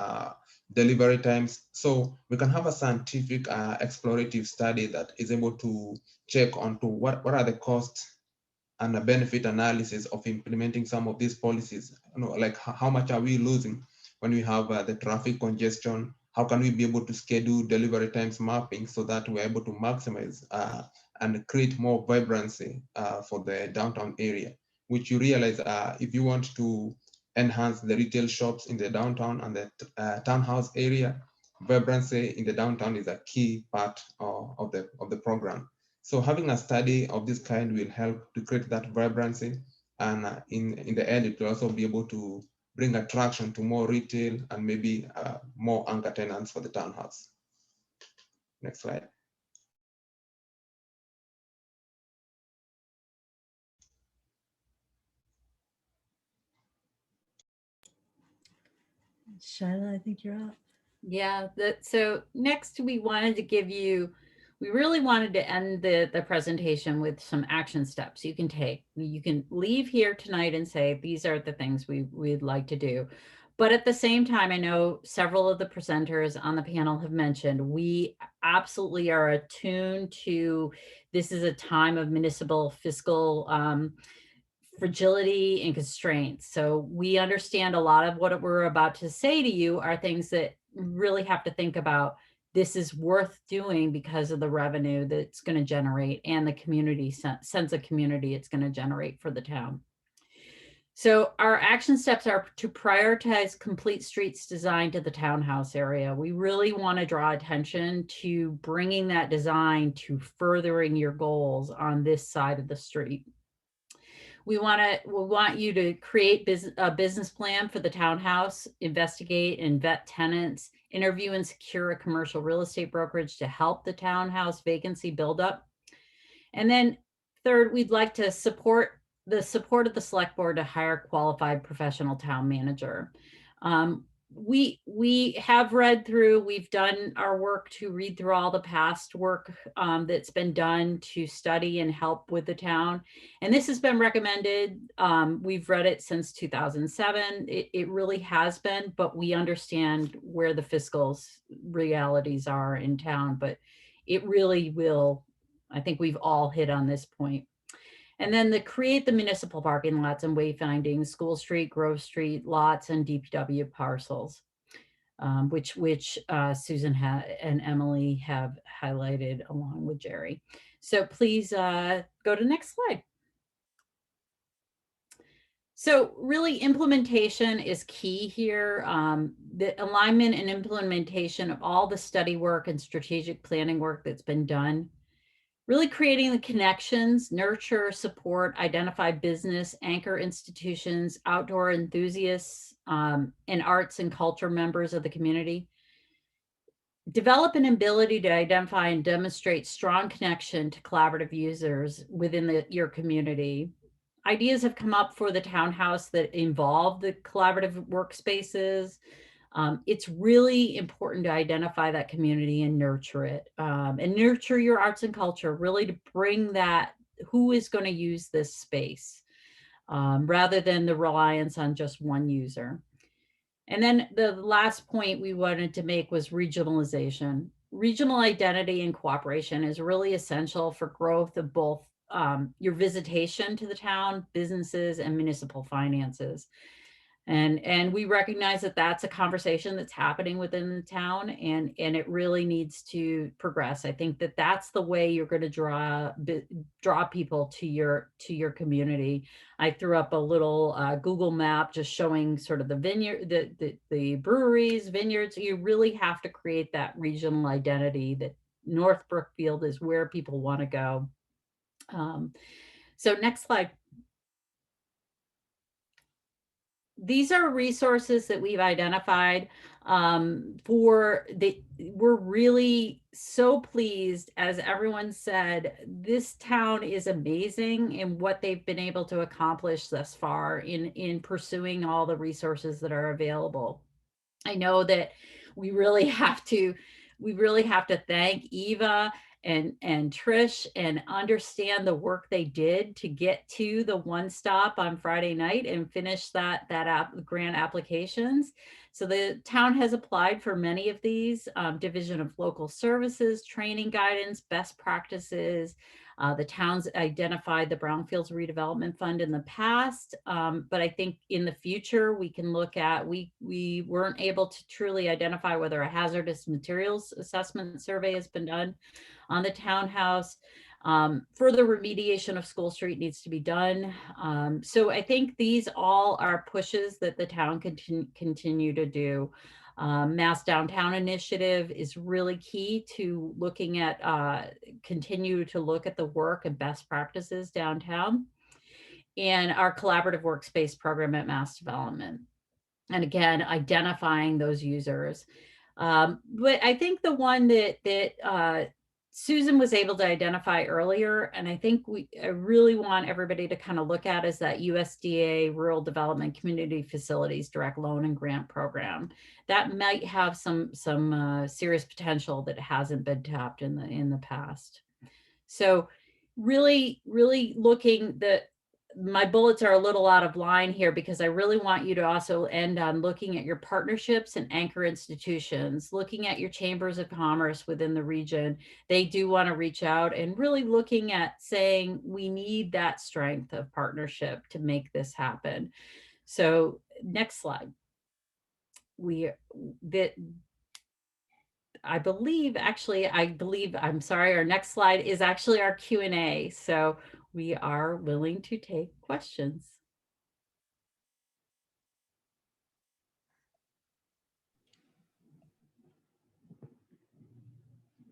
delivery times. So we can have a scientific explorative study that is able to check onto what are the costs and the benefit analysis of implementing some of these policies. Like how much are we losing when we have the traffic congestion? How can we be able to schedule delivery times mapping so that we're able to maximize and create more vibrancy for the downtown area, which you realize if you want to enhance the retail shops in the downtown and the townhouse area, vibrancy in the downtown is a key part of the program. So having a study of this kind will help to create that vibrancy, and in the end, it will also be able to bring attraction to more retail and maybe more anchor tenants for the townhouse. Next slide. Shyla, I think you're up. Yeah, so next we wanted to give you, we really wanted to end the presentation with some action steps you can take. You can leave here tonight and say, these are the things we'd like to do. But at the same time, I know several of the presenters on the panel have mentioned, we absolutely are attuned to, this is a time of municipal fiscal fragility and constraints. So we understand a lot of what we're about to say to you are things that really have to think about. This is worth doing because of the revenue that it's going to generate and the community sense of community it's going to generate for the town. So our action steps are to prioritize complete streets design to the townhouse area. We really want to draw attention to bringing that design to furthering your goals on this side of the street. We want you to create a business plan for the townhouse, investigate and vet tenants, interview and secure a commercial real estate brokerage to help the townhouse vacancy buildup. And then third, we'd like to support of the select board to hire a qualified professional town manager. We have read through, we've done our work to read through all the past work that's been done to study and help with the town. And this has been recommended. We've read it since 2007. It really has been, but we understand where the fiscal realities are in town, but it really will, I think we've all hit on this point. And then create the municipal parking lots and wayfinding, School Street, Grove Street lots, and DPW parcels, which Susan and Emily have highlighted along with Jerry. So please go to the next slide. So really implementation is key here. The alignment and implementation of all the study work and strategic planning work that's been done. Really creating the connections, nurture, support, identify business, anchor institutions, outdoor enthusiasts, and arts and culture members of the community. Develop an ability to identify and demonstrate strong connection to collaborative users within your community. Ideas have come up for the townhouse that involve the collaborative workspaces. It's really important to identify that community and nurture it, and nurture your arts and culture, really to bring that, who is going to use this space, rather than the reliance on just one user. And then the last point we wanted to make was regionalization. regional identity and cooperation is really essential for growth of both your visitation to the town, businesses, and municipal finances. And we recognize that that's a conversation that's happening within the town, and it really needs to progress. I think that that's the way you're going to draw people to your community. I threw up a little Google map just showing sort of the vineyard, the breweries, vineyards. You really have to create that regional identity that North Brookfield is where people want to go. So next slide. These are resources that we've identified we're really so pleased, as everyone said, this town is amazing in what they've been able to accomplish thus far in pursuing all the resources that are available. I know that we really have to thank Eva and Trish and understand the work they did to get to the one stop on Friday night and finish that grant applications. So the town has applied for many of these, Division of Local Services, training guidance, best practices. The town's identified the Brownfields Redevelopment Fund in the past, but I think in the future we can look at, we weren't able to truly identify whether a hazardous materials assessment survey has been done on the townhouse. Further remediation of School Street needs to be done. So I think these all are pushes that the town can continue to do. Mass Downtown Initiative is really key to looking at, continue to look at the work and best practices downtown, and our collaborative workspace program at Mass Development. And again, identifying those users. But I think the one that Susan was able to identify earlier, and I think I really want everybody to kind of look at, is that USDA Rural Development Community Facilities Direct Loan and Grant Program. That might have some serious potential that hasn't been tapped in the past. So really looking my bullets are a little out of line here because I really want you to also end on looking at your partnerships and anchor institutions, looking at your chambers of commerce within the region. They do want to reach out, and really looking at saying we need that strength of partnership to make this happen. So next slide. I'm sorry, our next slide is actually our Q&A. So we are willing to take questions.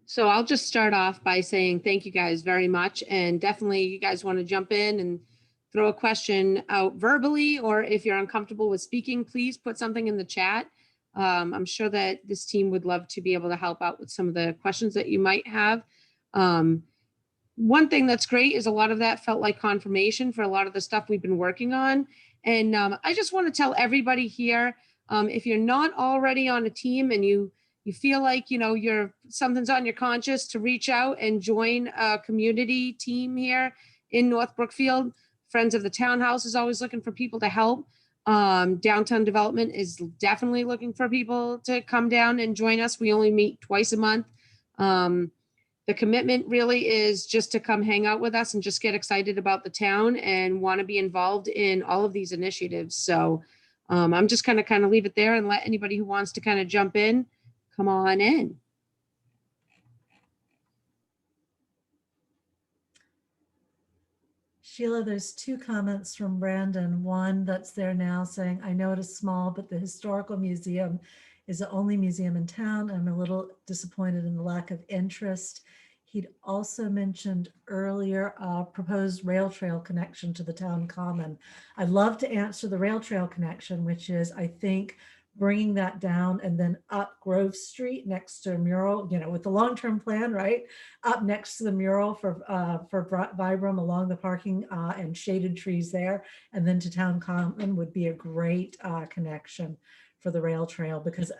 So I'll just start off by saying thank you guys very much. And definitely you guys want to jump in and throw a question out verbally, or if you're uncomfortable with speaking, please put something in the chat. I'm sure that this team would love to be able to help out with some of the questions that you might have. One thing that's great is a lot of that felt like confirmation for a lot of the stuff we've been working on. And I just want to tell everybody here, if you're not already on a team and you feel like, something's on your conscience, to reach out and join a community team here in North Brookfield. Friends of the Townhouse is always looking for people to help. Downtown Development is definitely looking for people to come down and join us. We only meet twice a month. The commitment really is just to come hang out with us and just get excited about the town and want to be involved in all of these initiatives. So I'm just going to kind of leave it there and let anybody who wants to kind of jump in, come on in. Sheila, there's two comments from Brandon. One that's there now saying, I know it is small, but the Historical Museum is the only museum in town. I'm a little disappointed in the lack of interest. He'd also mentioned earlier proposed rail trail connection to the town common. I'd love to answer the rail trail connection, which is, I think, bringing that down and then up Grove Street next to a mural, with the long-term plan, right? Up next to the mural for Vibram along the parking and shaded trees there, and then to town common would be a great connection for the rail trail, because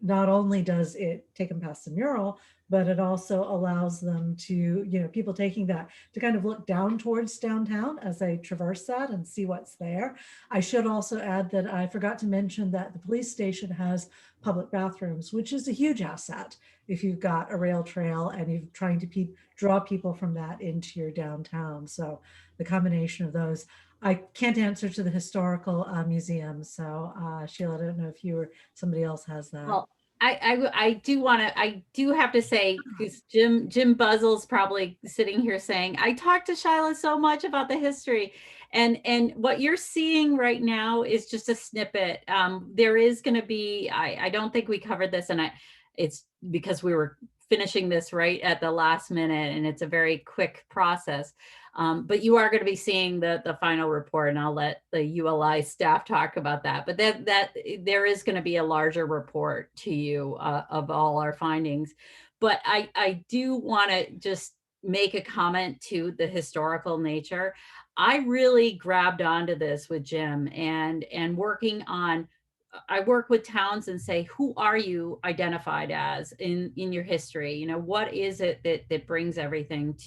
not only does it take them past the mural, but it also allows them to, people taking that to kind of look down towards downtown as they traverse that and see what's there. I should also add that I forgot to mention that the police station has public bathrooms, which is a huge asset if you've got a rail trail and you're trying to draw people from that into your downtown. So the combination of those. I can't answer to the historical museum. So Sheila, I don't know if you or somebody else has that. Well, I do have to say, because Jim Buzzle's probably sitting here saying, I talked to Shyla so much about the history, and what you're seeing right now is just a snippet. There is going to be, I don't think we covered this, and it's because we were finishing this right at the last minute, and it's a very quick process. But you are going to be seeing the final report, and I'll let the ULI staff talk about that. But that there is going to be a larger report to you of all our findings. But I do want to just make a comment to the historical nature. I really grabbed onto this with Jim and working on. I work with towns and say, who are you identified as in your history? What is it that brings everything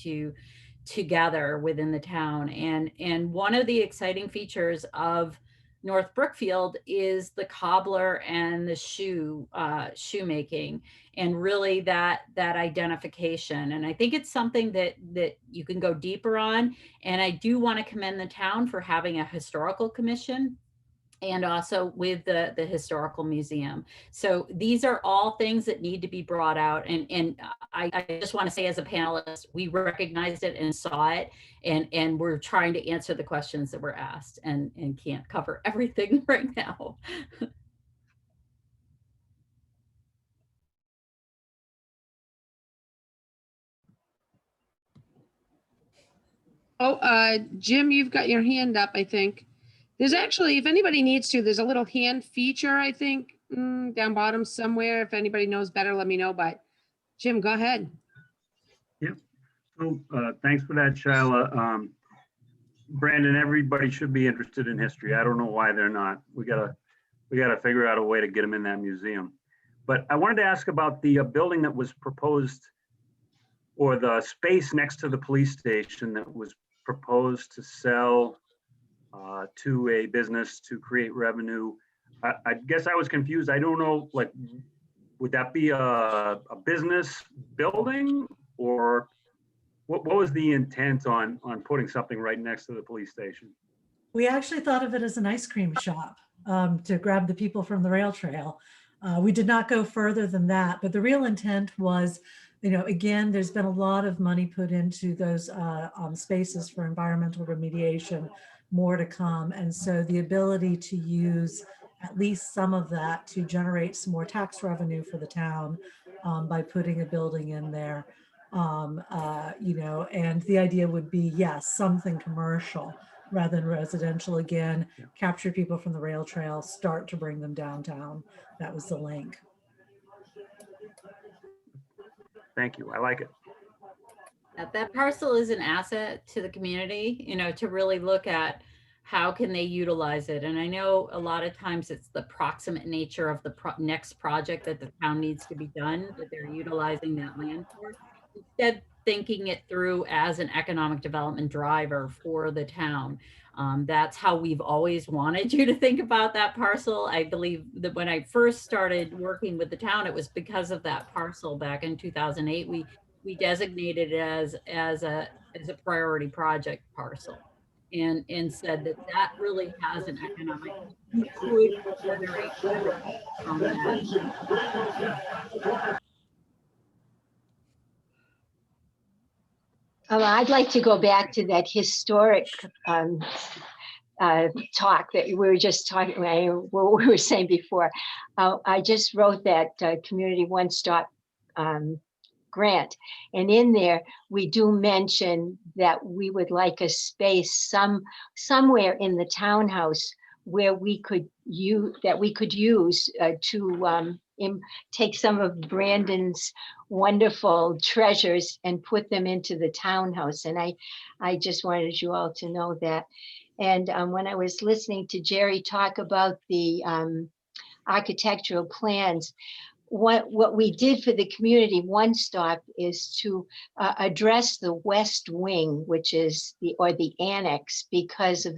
together within the town? And one of the exciting features of North Brookfield is the cobbler and the shoemaking, and really that identification. And I think it's something that you can go deeper on. And I do want to commend the town for having a historical commission, and also with the historical museum. So these are all things that need to be brought out. And I just want to say, as a panelist, we recognized it and saw it, and we're trying to answer the questions that were asked, and can't cover everything right now. Oh, Jim, you've got your hand up, I think. There's actually, if anybody needs to, there's a little hand feature, I think, down bottom somewhere. If anybody knows better, let me know. But Jim, go ahead. Yep. So thanks for that, Shyla. Brandon, everybody should be interested in history. I don't know why they're not. We gotta figure out a way to get them in that museum. But I wanted to ask about the building that was proposed, or the space next to the police station that was proposed to sell to a business to create revenue. I guess I was confused. I don't know, like, would that be a business building, or what was the intent on putting something right next to the police station? We actually thought of it as an ice cream shop to grab the people from the rail trail. We did not go further than that, but the real intent was, again, there's been a lot of money put into those spaces for environmental remediation, more to come. And so the ability to use at least some of that to generate some more tax revenue for the town by putting a building in there, and the idea would be, yes, something commercial rather than residential. Again, capture people from the rail trail, start to bring them downtown. That was the link. Thank you. I like it. That parcel is an asset to the community, to really look at how can they utilize it. And I know a lot of times it's the proximate nature of the next project that the town needs to be done, that they're utilizing that land for. Instead, thinking it through as an economic development driver for the town. That's how we've always wanted you to think about that parcel. I believe that when I first started working with the town, it was because of that parcel back in 2008. We designated it as a priority project parcel, and said that really has an economic, could generate on that. I'd like to go back to that historic talk that we were just talking, what we were saying before. I just wrote that community one-stop grant, and in there we do mention that we would like a space somewhere in the townhouse where we could use to take some of Brandon's wonderful treasures and put them into the townhouse. And I just wanted you all to know that. And when I was listening to Jerry talk about the architectural plans, what we did for the community one stop is to address the west wing, which is the annex, because of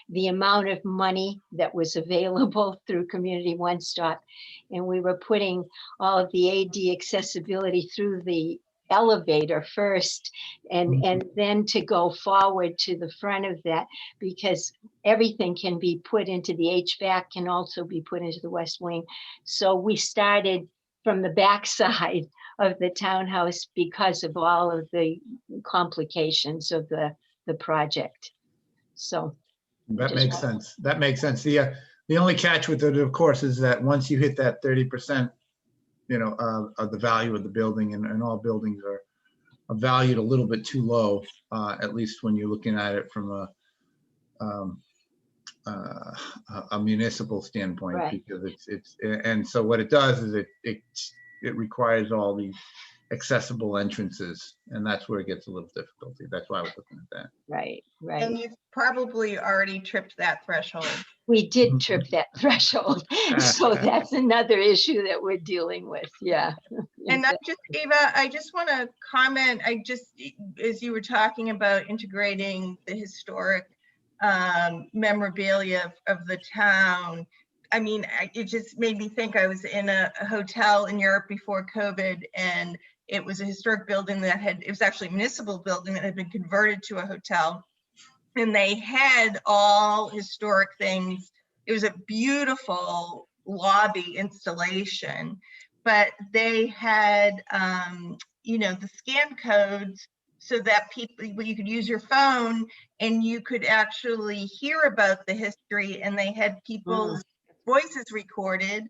the amount of money that was available through community one stop. And we were putting all of the AD accessibility through the elevator first, and then to go forward to the front of that, because everything can be put into the HVAC, can also be put into the west wing. So we started from the back side of the townhouse because of all of the complications of the project. So That makes sense. That makes sense. The only catch with it, of course, is that once you hit that 30%, of the value of the building, and all buildings are valued a little bit too low, at least when you're looking at it from a municipal standpoint, Right. because and so what it does is it requires all these accessible entrances, and that's where it gets a little difficulty. That's why I was looking at that. Right. And you've probably already tripped that threshold. We did trip that threshold. So that's another issue that we're dealing with. Yeah. And Eva, I just want to comment, as you were talking about integrating the historic memorabilia of the town, I mean, it just made me think. I was in a hotel in Europe before COVID, and it was a historic building it was actually a municipal building that had been converted to a hotel. And they had all historic things. It was a beautiful lobby installation, but they had, the scan codes so that you could use your phone and you could actually hear about the history. And they had people's voices recorded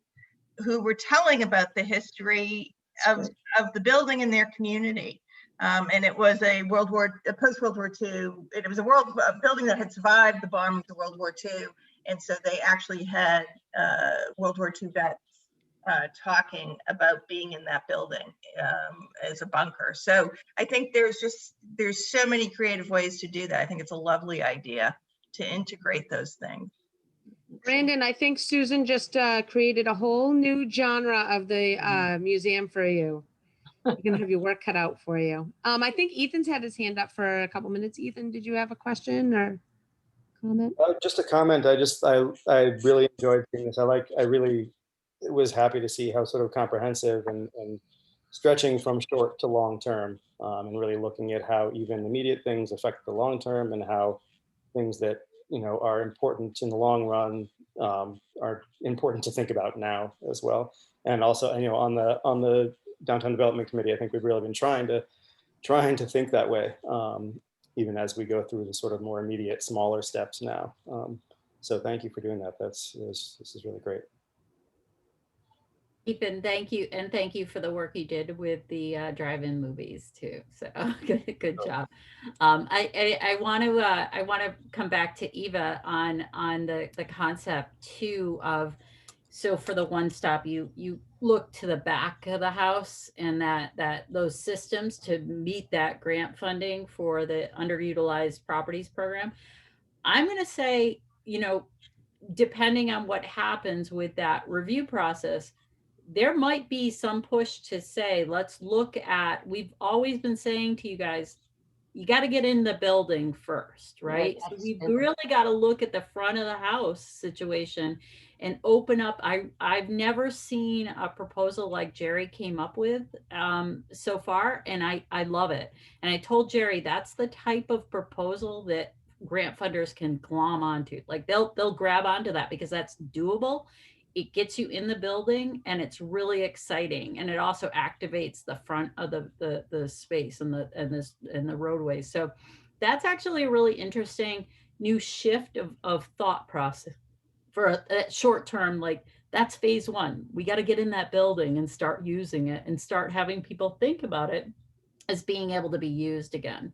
who were telling about the history of the building in their community. And it was a post-World War II. It was a building that had survived the bombings of World War II. And so they actually had World War II vets talking about being in that building as a bunker. So I think there's so many creative ways to do that. I think it's a lovely idea to integrate those things. Brandon, I think Susan just created a whole new genre of the museum for you. You're gonna have your work cut out for you. I think Ethan's had his hand up for a couple minutes. Ethan, did you have a question or comment? Just a comment. I really enjoyed seeing this. I really was happy to see how sort of comprehensive and stretching from short to long term, and really looking at how even immediate things affect the long term, and how things that are important in the long run are important to think about now as well. And also, on the Downtown Development Committee, I think we've really been trying to think that way, even as we go through the sort of more immediate, smaller steps now. So thank you for doing that. This is really great. Ethan, thank you. And thank you for the work you did with the drive-in movies too. So good job. I want to come back to Eva on the concept too of, so for the one stop, you look to the back of the house, and that those systems to meet that grant funding for the underutilized properties program. I'm going to say, depending on what happens with that review process, there might be some push to say, let's look at, we've always been saying to you guys, you got to get in the building first, right? So we've really got to look at the front of the house situation and open up. I've never seen a proposal like Jerry came up with so far, and I love it. And I told Jerry that's the type of proposal that grant funders can glom onto. Like they'll grab onto that because that's doable. It gets you in the building, and it's really exciting, and it also activates the front of the space and the roadway. So that's actually a really interesting new shift of thought process for a short term. Like that's phase one. We got to get in that building and start using it and start having people think about it as being able to be used again.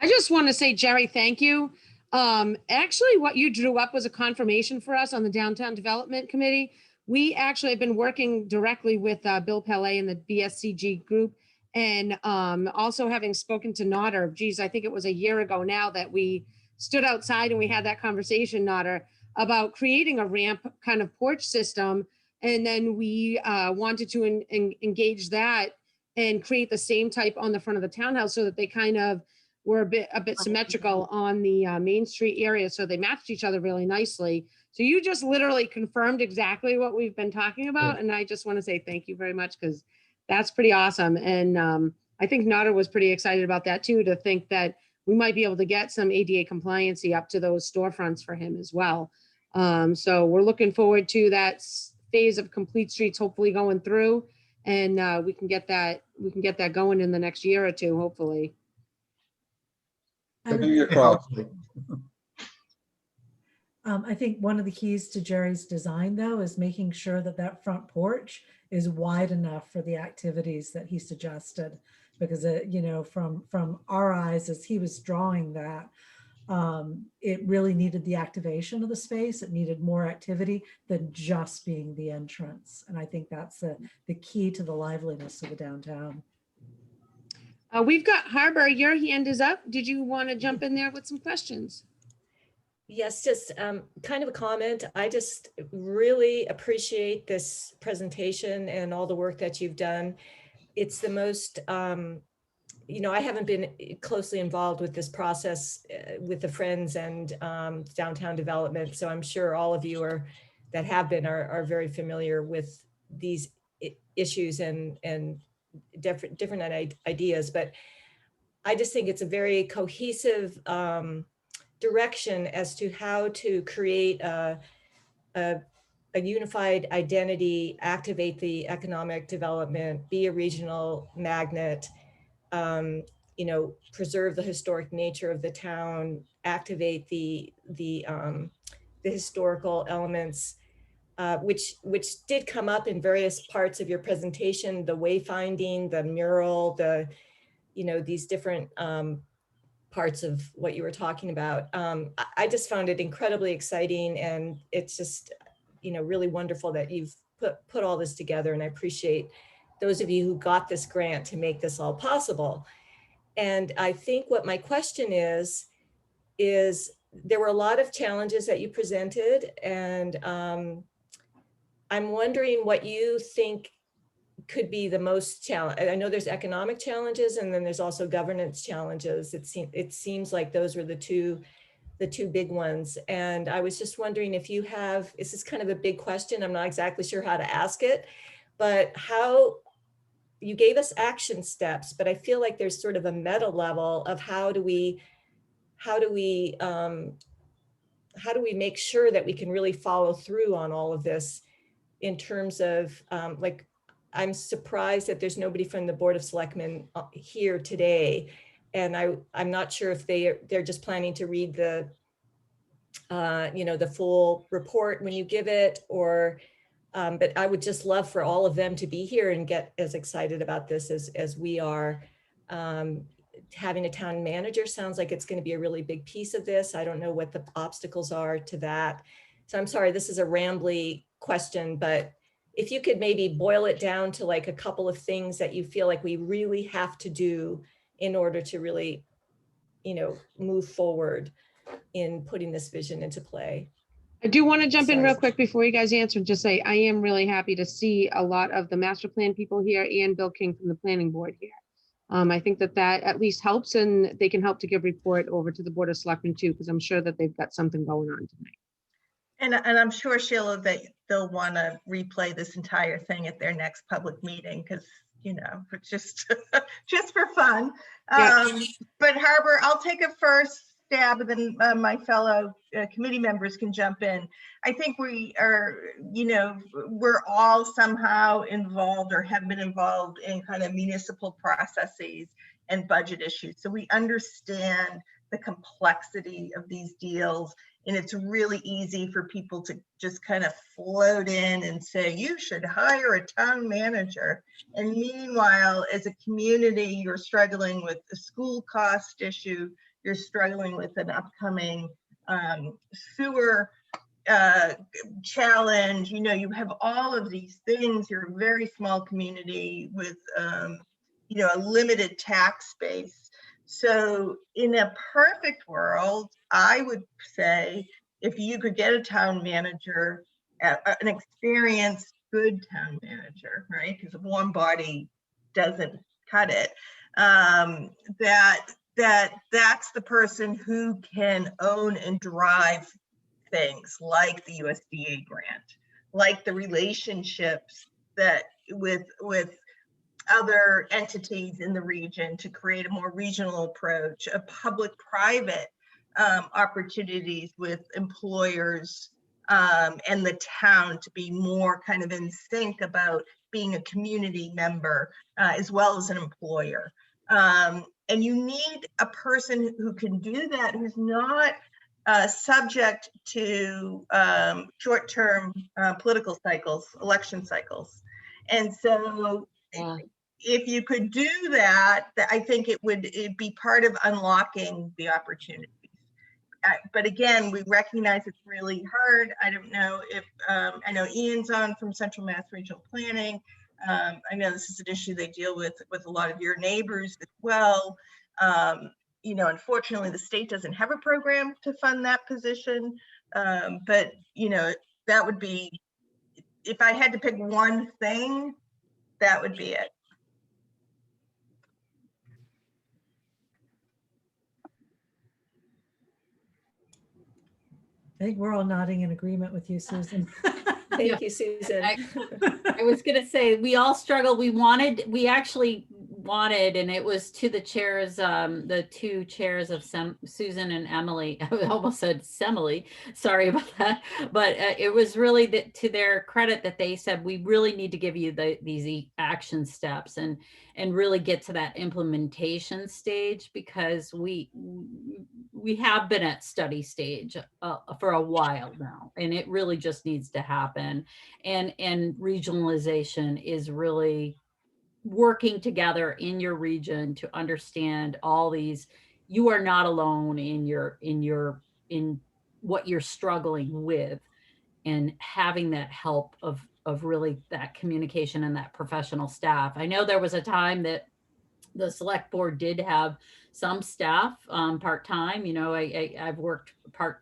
I just want to say, Jerry, thank you. Actually, what you drew up was a confirmation for us on the Downtown Development Committee. We actually have been working directly with Bill Pellet and the BSCG group, and also having spoken to Nodder. Geez, I think it was a year ago now that we stood outside and we had that conversation, Nodder, about creating a ramp kind of porch system And then we wanted to engage that and create the same type on the front of the townhouse so that they kind of were a bit symmetrical on the Main Street area. So they matched each other really nicely. So you just literally confirmed exactly what we've been talking about. And I just want to say thank you very much, because that's pretty awesome. And I think Nada was pretty excited about that too, to think that we might be able to get some ADA compliancy up to those storefronts for him as well. So we're looking forward to that phase of Complete Streets hopefully going through, and we can get that going in the next year or two, hopefully. I think one of the keys to Jerry's design, though, is making sure that that front porch is wide enough for the activities that he suggested, because you know, from our eyes as he was drawing that, it really needed the activation of the space. It needed more activity than just being the entrance, and I think that's the key to the liveliness of the downtown. We've got Harbor, your hand is up. Did you want to jump in there with some questions? Yes, just kind of a comment. I just really appreciate this presentation and all the work that you've done. It's the most, you know, I haven't been closely involved with this process with the Friends and downtown development. So I'm sure all of you that have been are very familiar with these issues and different ideas. But I just think it's a very cohesive direction as to how to create a unified identity, activate the economic development, be a regional magnet, you know, preserve the historic nature of the town, activate the historical elements, which did come up in various parts of your presentation, the wayfinding, the mural, you know, these different parts of what you were talking about. I just found it incredibly exciting, and it's just, you know, really wonderful that you've put all this together, and I appreciate those of you who got this grant to make this all possible. And I think what my question is there were a lot of challenges that you presented, and I'm wondering what you think could be the most challenge. I know there's economic challenges, and then there's also governance challenges. It seems like those were the two big ones. And I was just wondering if you have, this is kind of a big question, I'm not exactly sure how to ask it, but how you gave us action steps, but I feel like there's sort of a meta level of how do we make sure that we can really follow through on all of this in terms of like, I'm surprised that there's nobody from the Board of Selectmen here today. And I'm not sure if they're just planning to read the, you know, the full report when you give it, or, but I would just love for all of them to be here and get as excited about this as we are. Having a town manager sounds like it's going to be a really big piece of this. I don't know what the obstacles are to that. So I'm sorry, this is a rambly question, but if you could maybe boil it down to like a couple of things that you feel like we really have to do in order to really, you know, move forward in putting this vision into play. I do want to jump in real quick before you guys answer, just say, I am really happy to see a lot of the master plan people here and Bill King from the planning board here. I think that at least helps, and they can help to give report over to the Board of Selectmen too, because I'm sure that they've got something going on tonight. And I'm sure, Sheila, that they'll want to replay this entire thing at their next public meeting, because, you know, it's just for fun. Yeah. But Harbor, I'll take a first stab, and then my fellow committee members can jump in. I think we are, you know, we're all somehow involved or have been involved in kind of municipal processes and budget issues. So we understand the complexity of these deals. And it's really easy for people to just kind of float in and say, you should hire a town manager. And meanwhile, as a community, you're struggling with the school cost issue, you're struggling with an upcoming sewer challenge. You know, you have all of these things. You're a very small community with, you know, a limited tax base. So in a perfect world, I would say if you could get a town manager, an experienced good town manager, right? Because if one body doesn't cut it, that's the person who can own and drive things like the USDA grant, like the relationships that with other entities in the region to create a more regional approach, a public-private opportunities with employers and the town to be more kind of in sync about being a community member as well as an employer. And you need a person who can do that, who's not subject to short-term political cycles, election cycles. And so if you could do that, I think it'd be part of unlocking the opportunities. But again, we recognize it's really hard. I don't know if, I know Ian's on from Central Mass Regional Planning. I know this is an issue they deal with a lot of your neighbors as well. You know, unfortunately, the state doesn't have a program to fund that position. But, you know, that would be, if I had to pick one thing, that would be it. I think we're all nodding in agreement with you, Susan. Thank you, Susan. I was going to say, we all struggled. We actually wanted, and it was to the chairs, the two chairs of Susan and Emily. I almost said Semily. Sorry about that. But it was really to their credit that they said, we really need to give you these action steps and really get to that implementation stage, because we have been at study stage for a while now, and it really just needs to happen. And regionalization is really working together in your region to understand all these. You are not alone in what you're struggling with, and having that help of really that communication and that professional staff. I know there was a time that the select board did have some staff part-time. You know, I've worked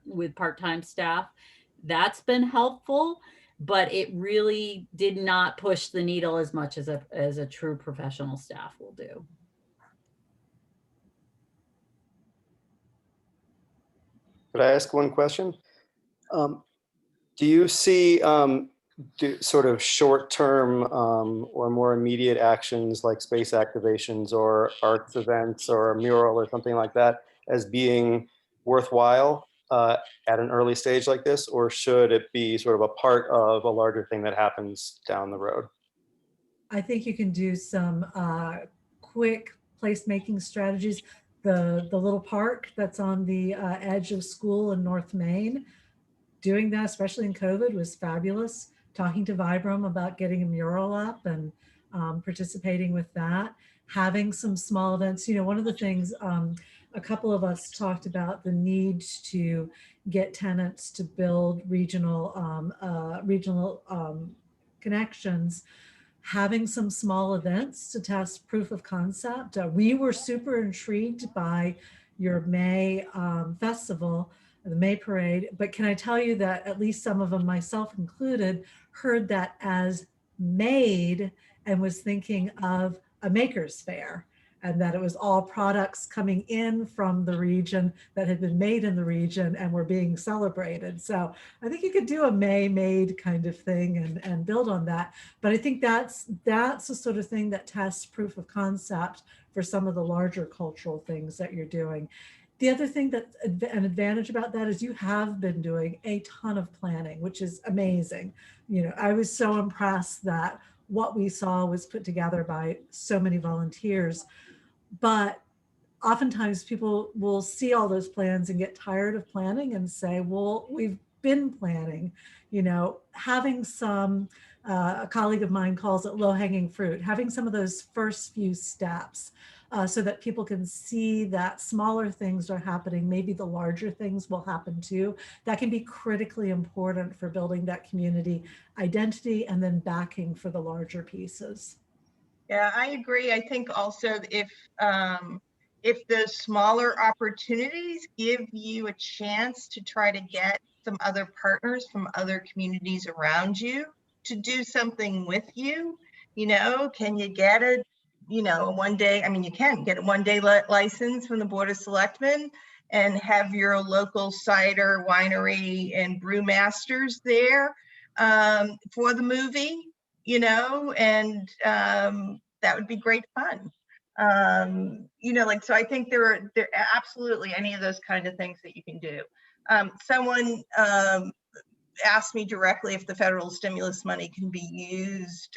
with part-time staff. That's been helpful, but it really did not push the needle as much as a true professional staff will do. Could I ask one question? Do you see sort of short-term or more immediate actions like space activations or arts events or a mural or something like that as being worthwhile at an early stage like this, or should it be sort of a part of a larger thing that happens down the road? I think you can do some quick placemaking strategies. The little park that's on the edge of school in North Main, doing that, especially in COVID, was fabulous. Talking to Vibram about getting a mural up and participating with that. Having some small events. You know, one of the things, a couple of us talked about the need to get tenants to build regional connections. Having some small events to test proof of concept. We were super intrigued by your May festival, the May parade, but can I tell you that at least some of them, myself included, heard that as made and was thinking of a maker's fair, and that it was all products coming in from the region that had been made in the region and were being celebrated. So I think you could do a May made kind of thing and build on that. But I think that's the sort of thing that tests proof of concept for some of the larger cultural things that you're doing. The other thing that's an advantage about that is you have been doing a ton of planning, which is amazing. You know, I was so impressed that what we saw was put together by so many volunteers. But oftentimes people will see all those plans and get tired of planning and say, well, we've been planning. You know, having some, a colleague of mine calls it low-hanging fruit, having some of those first few steps so that people can see that smaller things are happening, maybe the larger things will happen too. That can be critically important for building that community identity and then backing for the larger pieces. Yeah, I agree. I think also if the smaller opportunities give you a chance to try to get some other partners from other communities around you, to do something with you. You know, can you get a, you know, one day, I mean, you can get a one-day license from the Board of Selectmen and have your local cider, winery, and brewmasters there for the movie, you know, and that would be great fun. You know, like, so I think there are absolutely any of those kind of things that you can do. Someone asked me directly if the federal stimulus money can be used,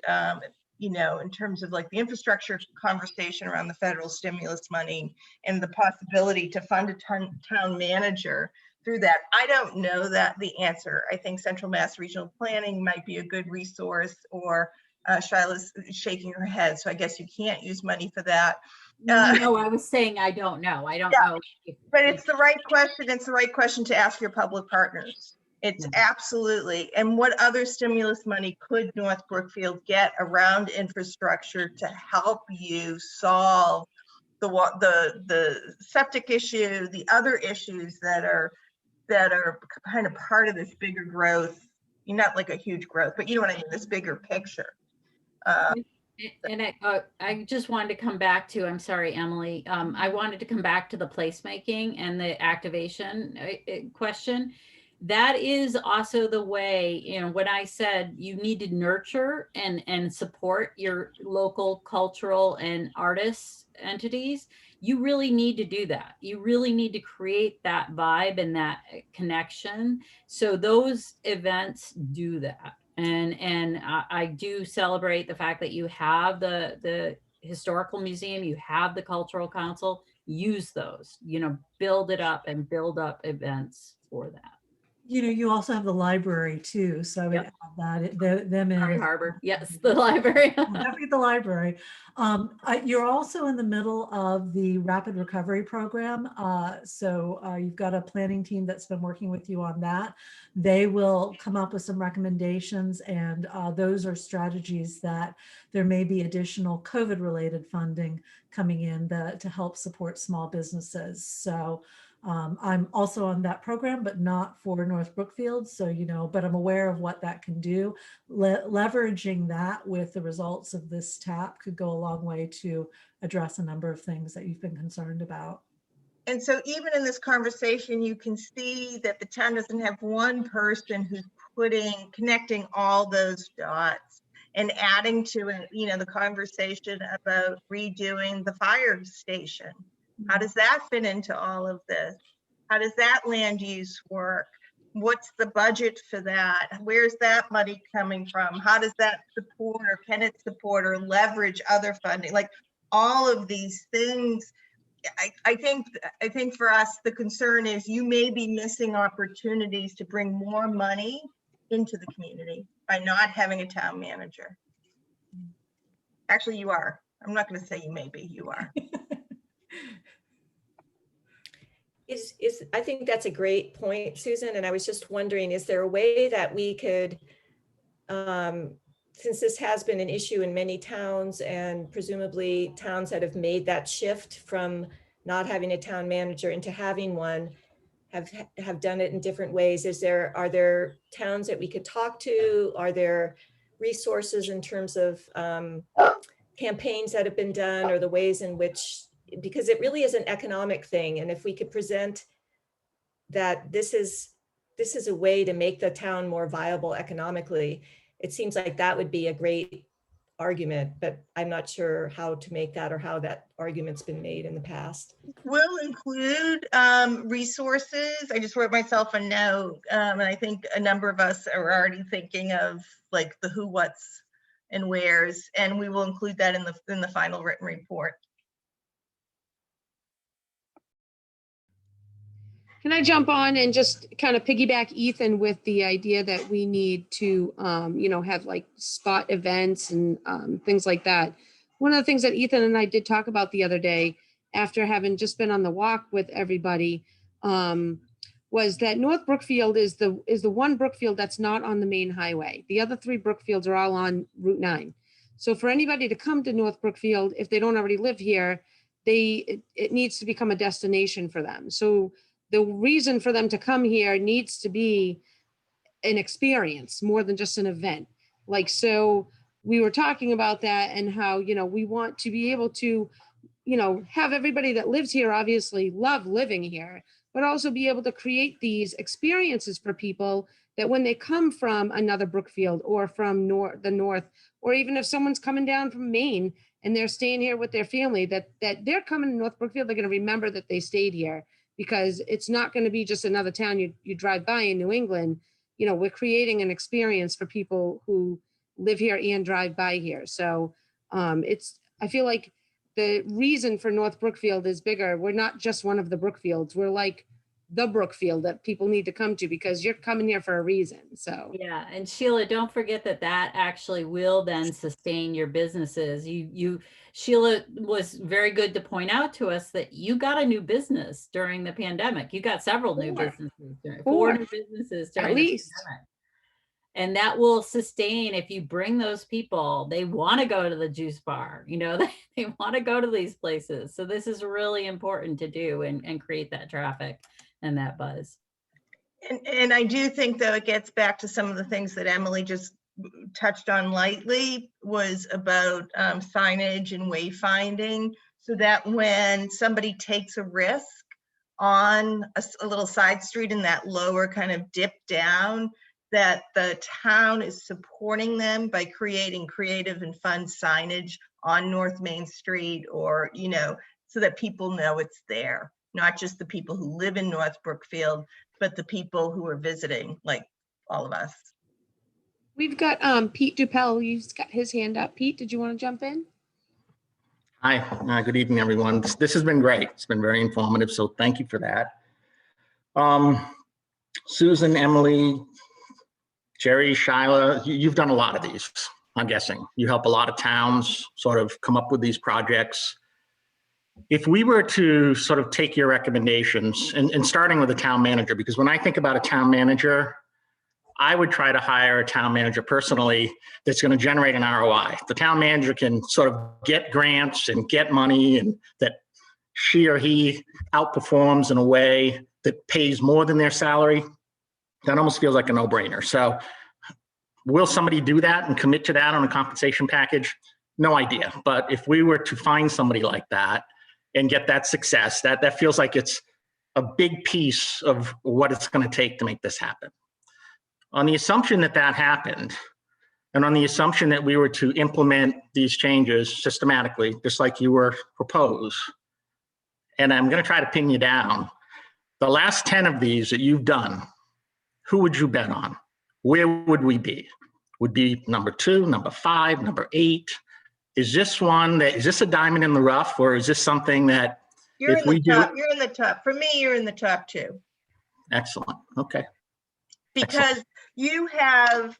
you know, in terms of like the infrastructure conversation around the federal stimulus money and the possibility to fund a town manager through that. I don't know that the answer. I think Central Mass Regional Planning might be a good resource, or Shyla's shaking her head, so I guess you can't use money for that. No, I was saying I don't know. I don't know. But it's the right question. It's the right question to ask your public partners. It's absolutely. And what other stimulus money could North Brookfield get around infrastructure to help you solve the septic issue, the other issues that are kind of part of this bigger growth? Not like a huge growth, but you know what I mean, this bigger picture. And I just wanted to come back to, I'm sorry, Emily, I wanted to come back to the placemaking and the activation question. That is also the way, you know, when I said you need to nurture and support your local cultural and artists entities, you really need to do that. You really need to create that vibe and that connection. So those events do that. And I do celebrate the fact that you have the historical museum, you have the cultural council, use those, you know, build it up and build up events for that. You know, you also have the library too, so I would add that them in. Harbor, yes, the library. Don't forget the library. You're also in the middle of the rapid recovery program, so you've got a planning team that's been working with you on that. They will come up with some recommendations, and those are strategies that there may be additional COVID-related funding coming in to help support small businesses. So I'm also on that program, but not for North Brookfield. So, you know, but I'm aware of what that can do. Leveraging that with the results of this TAP could go a long way to address a number of things that you've been concerned about. And so even in this conversation, you can see that the town doesn't have one person who's connecting all those dots and adding to it, you know, the conversation about redoing the fire station. How does that fit into all of this? How does that land use work? What's the budget for that? Where's that money coming from? How does that support, or can it support or leverage other funding? Like all of these things, I think for us, the concern is you may be missing opportunities to bring more money into the community by not having a town manager. Actually, you are. I'm not going to say you may be, you are. I think that's a great point, Susan. And I was just wondering, is there a way that we could, since this has been an issue in many towns, and presumably towns that have made that shift from not having a town manager into having one have done it in different ways. Are there towns that we could talk to? Are there resources in terms of campaigns that have been done, or the ways in which, because it really is an economic thing. And if we could present that this is a way to make the town more viable economically, it seems like that would be a great argument, but I'm not sure how to make that or how that argument's been made in the past. We'll include resources. I just wrote myself a note, and I think a number of us are already thinking of like the who, what's, and where's, and we will include that in the final written report. Can I jump on and just kind of piggyback Ethan with the idea that we need to, you know, have like spot events and things like that. One of the things that Ethan and I did talk about the other day, after having just been on the walk with everybody, was that North Brookfield is the one Brookfield that's not on the main highway. The other three Brookfields are all on Route 9. So for anybody to come to North Brookfield, if they don't already live here, it needs to become a destination for them. So the reason for them to come here needs to be an experience more than just an event. Like, so we were talking about that and how, we want to be able to, have everybody that lives here obviously love living here, but also be able to create these experiences for people that when they come from another Brookfield or from the north, or even if someone's coming down from Maine and they're staying here with their family, that they're coming to North Brookfield, they're going to remember that they stayed here, because it's not going to be just another town you drive by in New England. We're creating an experience for people who live here and drive by here. So I feel like the reason for North Brookfield is bigger. We're not just one of the Brookfields. We're like the Brookfield that people need to come to, because you're coming here for a reason. So yeah, and Sheila, don't forget that actually will then sustain your businesses. Sheila was very good to point out to us that you got a new business during the pandemic. You got several new businesses, four new businesses during the pandemic. And that will sustain if you bring those people. They want to go to the juice bar, they want to go to these places. So this is really important to do and create that traffic and that buzz. And I do think, though, it gets back to some of the things that Emily just touched on lightly, was about signage and wayfinding, so that when somebody takes a risk on a little side street in that lower kind of dip down, that the town is supporting them by creating creative and fun signage on North Main Street, or, so that people know it's there. Not just the people who live in North Brookfield, but the people who are visiting, like all of us. We've got Pete Dupel. He's got his hand up. Pete, did you want to jump in? Hi, good evening, everyone. This has been great. It's been very informative, so thank you for that. Susan, Emily, Jerry, Shyla, you've done a lot of these, I'm guessing. You help a lot of towns sort of come up with these projects. If we were to sort of take your recommendations, and starting with the town manager, because when I think about a town manager, I would try to hire a town manager personally that's going to generate an ROI. The town manager can sort of get grants and get money, and that she or he outperforms in a way that pays more than their salary. That almost feels like a no-brainer. So will somebody do that and commit to that on a compensation package? No idea. But if we were to find somebody like that and get that success, that feels like it's a big piece of what it's going to take to make this happen. On the assumption that happened, and on the assumption that we were to implement these changes systematically, just like you were proposed, and I'm going to try to pin you down, the last 10 of these that you've done, who would you bet on? Where would we be? Would be number 2, number 5, number 8? Is this a diamond in the rough, or is this something that you're in the top? For me, you're in the top 2. Excellent. Okay. Because excellent.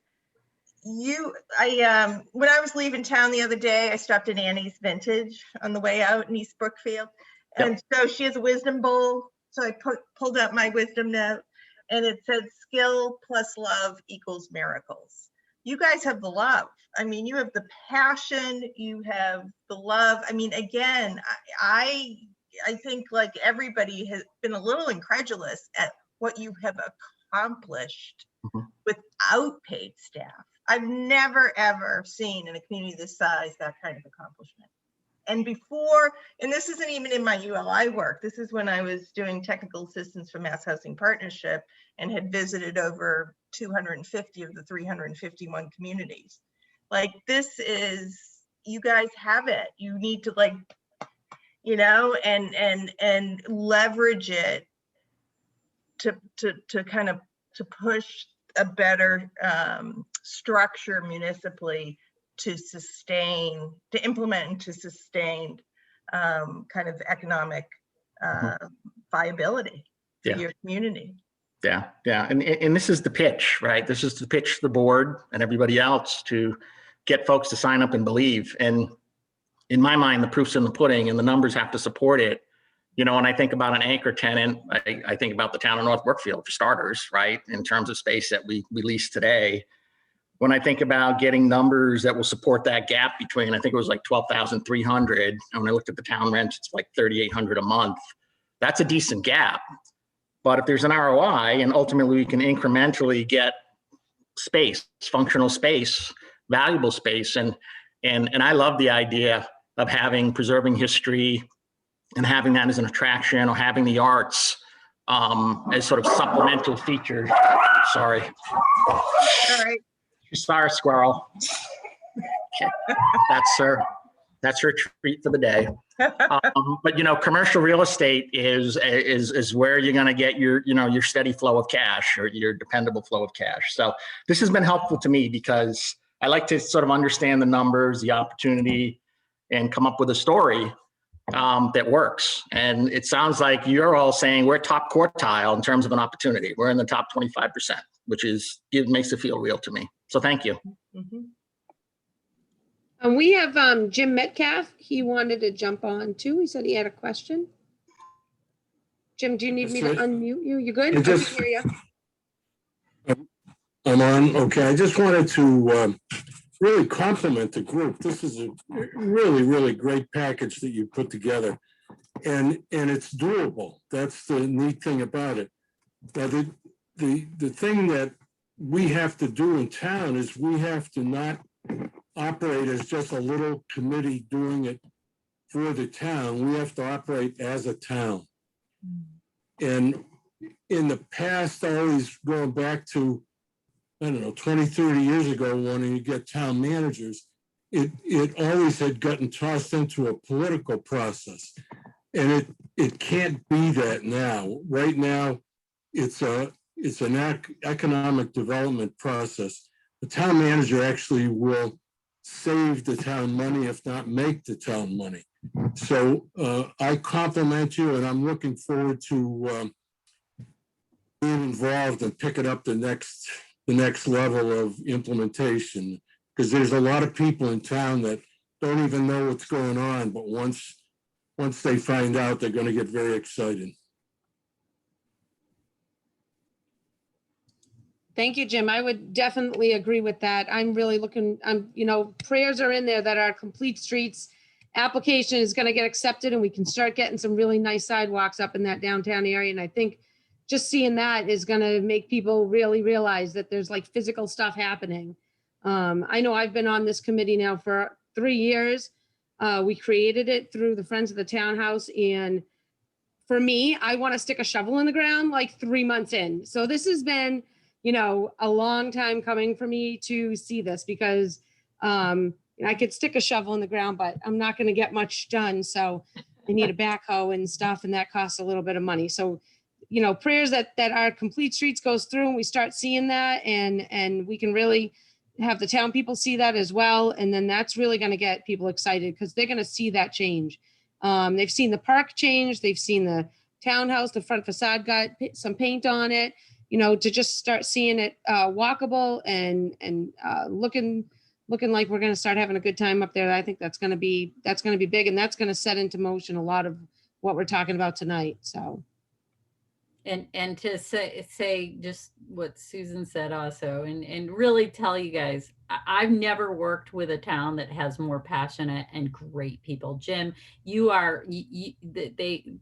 When I was leaving town the other day, I stopped at Annie's Vintage on the way out in East Brookfield. And so she has a wisdom bowl. So I pulled out my wisdom note, and it said skill plus love equals miracles. You guys have the love. I mean, you have the passion, you have the love. I mean, again, I think like everybody has been a little incredulous at what you have accomplished without paid staff. I've never, ever seen in a community this size that kind of accomplishment. And before, and this isn't even in my ULI work, this is when I was doing technical assistance for Mass Housing Partnership and had visited over 250 of the 351 communities. Like, this is, you guys have it. You need to, like, you know, and leverage it to kind of to push a better structure municipally to sustain, to implement and to sustain kind of economic viability for your community. Yeah, yeah, and this is the pitch, right? This is the pitch to the board and everybody else to get folks to sign up and believe. And in my mind, the proof's in the pudding, and the numbers have to support it. You know, when I think about an anchor tenant, I think about the town of North Brookfield for starters, right? In terms of space that we lease today. When I think about getting numbers that will support that gap between, I think it was like 12,300, and when I looked at the town rents, it's like 3,800 a month. That's a decent gap. But if there's an ROI, and ultimately we can incrementally get space, functional space, valuable space. And I love the idea of preserving history and having that as an attraction, or having the arts as sort of supplemental features. Sorry. All right. Sorry, squirrel. That's her treat for the day. But commercial real estate is where you're going to get your steady flow of cash, or your dependable flow of cash. So this has been helpful to me, because I like to sort of understand the numbers, the opportunity, and come up with a story that works. And it sounds like you're all saying we're top quartile in terms of an opportunity. We're in the top 25%, which makes it feel real to me. So thank you. Mhm. And we have Jim Metcalf. He wanted to jump on too. He said he had a question. Jim, do you need me to unmute you? You good? I can hear you. I'm on. Okay. I just wanted to really compliment the group. This is a really, really great package that you put together, and it's doable. That's the neat thing about it. Now, the thing that we have to do in town is we have to not operate as just a little committee doing it for the town. We have to operate as a town. And in the past, always going back to, I don't know, 20, 30 years ago, when you get town managers, it always had gotten tossed into a political process. And it can't be that now. Right now, it's an economic development process. The town manager actually will save the town money, if not make the town money. So I compliment you, and I'm looking forward to being involved and picking up the next level of implementation, because there's a lot of people in town that don't even know what's going on, but once they find out, they're going to get very excited. Thank you, Jim. I would definitely agree with that. I'm really looking, prayers are in there that our complete streets application is going to get accepted, and we can start getting some really nice sidewalks up in that downtown area. And I think just seeing that is going to make people really realize that there's like physical stuff happening. I know I've been on this committee now for 3 years. We created it through the Friends of the Townhouse. And for me, I want to stick a shovel in the ground like 3 months in. So this has been, a long time coming for me to see this, because I could stick a shovel in the ground, but I'm not going to get much done. So I need a backhoe and stuff, and that costs a little bit of money. So, prayers that our complete streets goes through, and we start seeing that, and we can really have the town people see that as well. And then that's really going to get people excited, because they're going to see that change. They've seen the park change. They've seen the townhouse, the front facade got some paint on it, to just start seeing it walkable and looking like we're going to start having a good time up there. I think that's going to be big, and that's going to set into motion a lot of what we're talking about tonight. So. And to say just what Susan said also, and really tell you guys, I've never worked with a town that has more passionate and great people. Jim,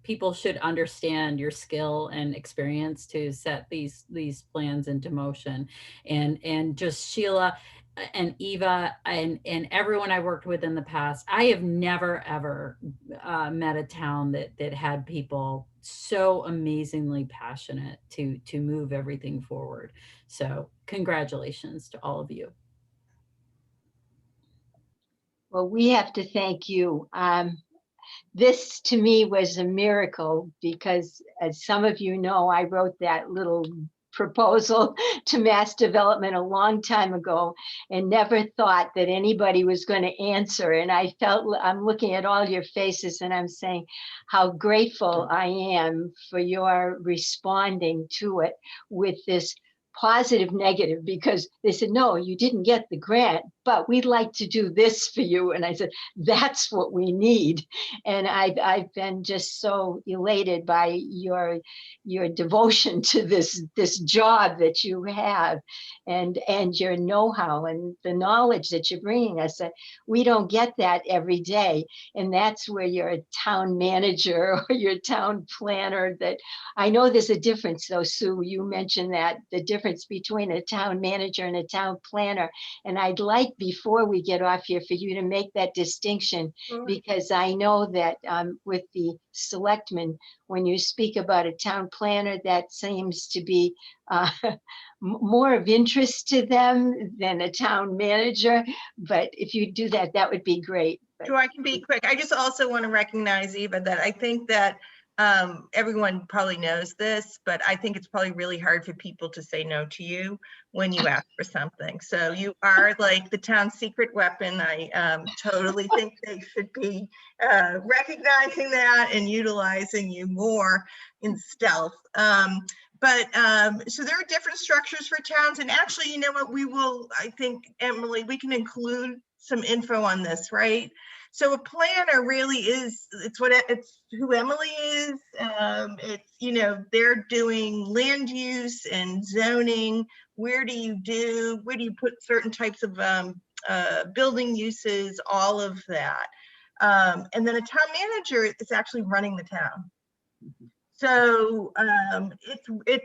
people should understand your skill and experience to set these plans into motion. And just Sheila and Eva and everyone I worked with in the past, I have never ever met a town that had people so amazingly passionate to move everything forward. So congratulations to all of you. Well, we have to thank you. This to me was a miracle, because as some of you know, I wrote that little proposal to mass development a long time ago and never thought that anybody was going to answer. And I'm looking at all your faces and I'm saying how grateful I am for your responding to it with this positive negative, because they said, no, you didn't get the grant, but we'd like to do this for you. And I said, that's what we need. And I've been just so elated by your devotion to this job that you have, and your know-how and the knowledge that you're bringing us. We don't get that every day. And that's where you're a town manager or your town planner. That I know there's a difference though, Sue, you mentioned that the difference difference between a town manager and a town planner. And I'd like, before we get off here, for you to make that distinction, because I know that with the selectmen, when you speak about a town planner, that seems to be more of interest to them than a town manager. But if you do that, that would be great. So I can be quick. I just also want to recognize, Eva, that I think that everyone probably knows this, but I think it's probably really hard for people to say no to you when you ask for something. So you are like the town's secret weapon. I totally think they should be recognizing that and utilizing you more in stealth. So there are different structures for towns, and actually, you know what, we will, I think, Emily, we can include some info on this, right? So a planner really is, it's who Emily is. It's, you know, they're doing land use and zoning. Where do you put certain types of building uses, all of that. And then a town manager is actually running the town. So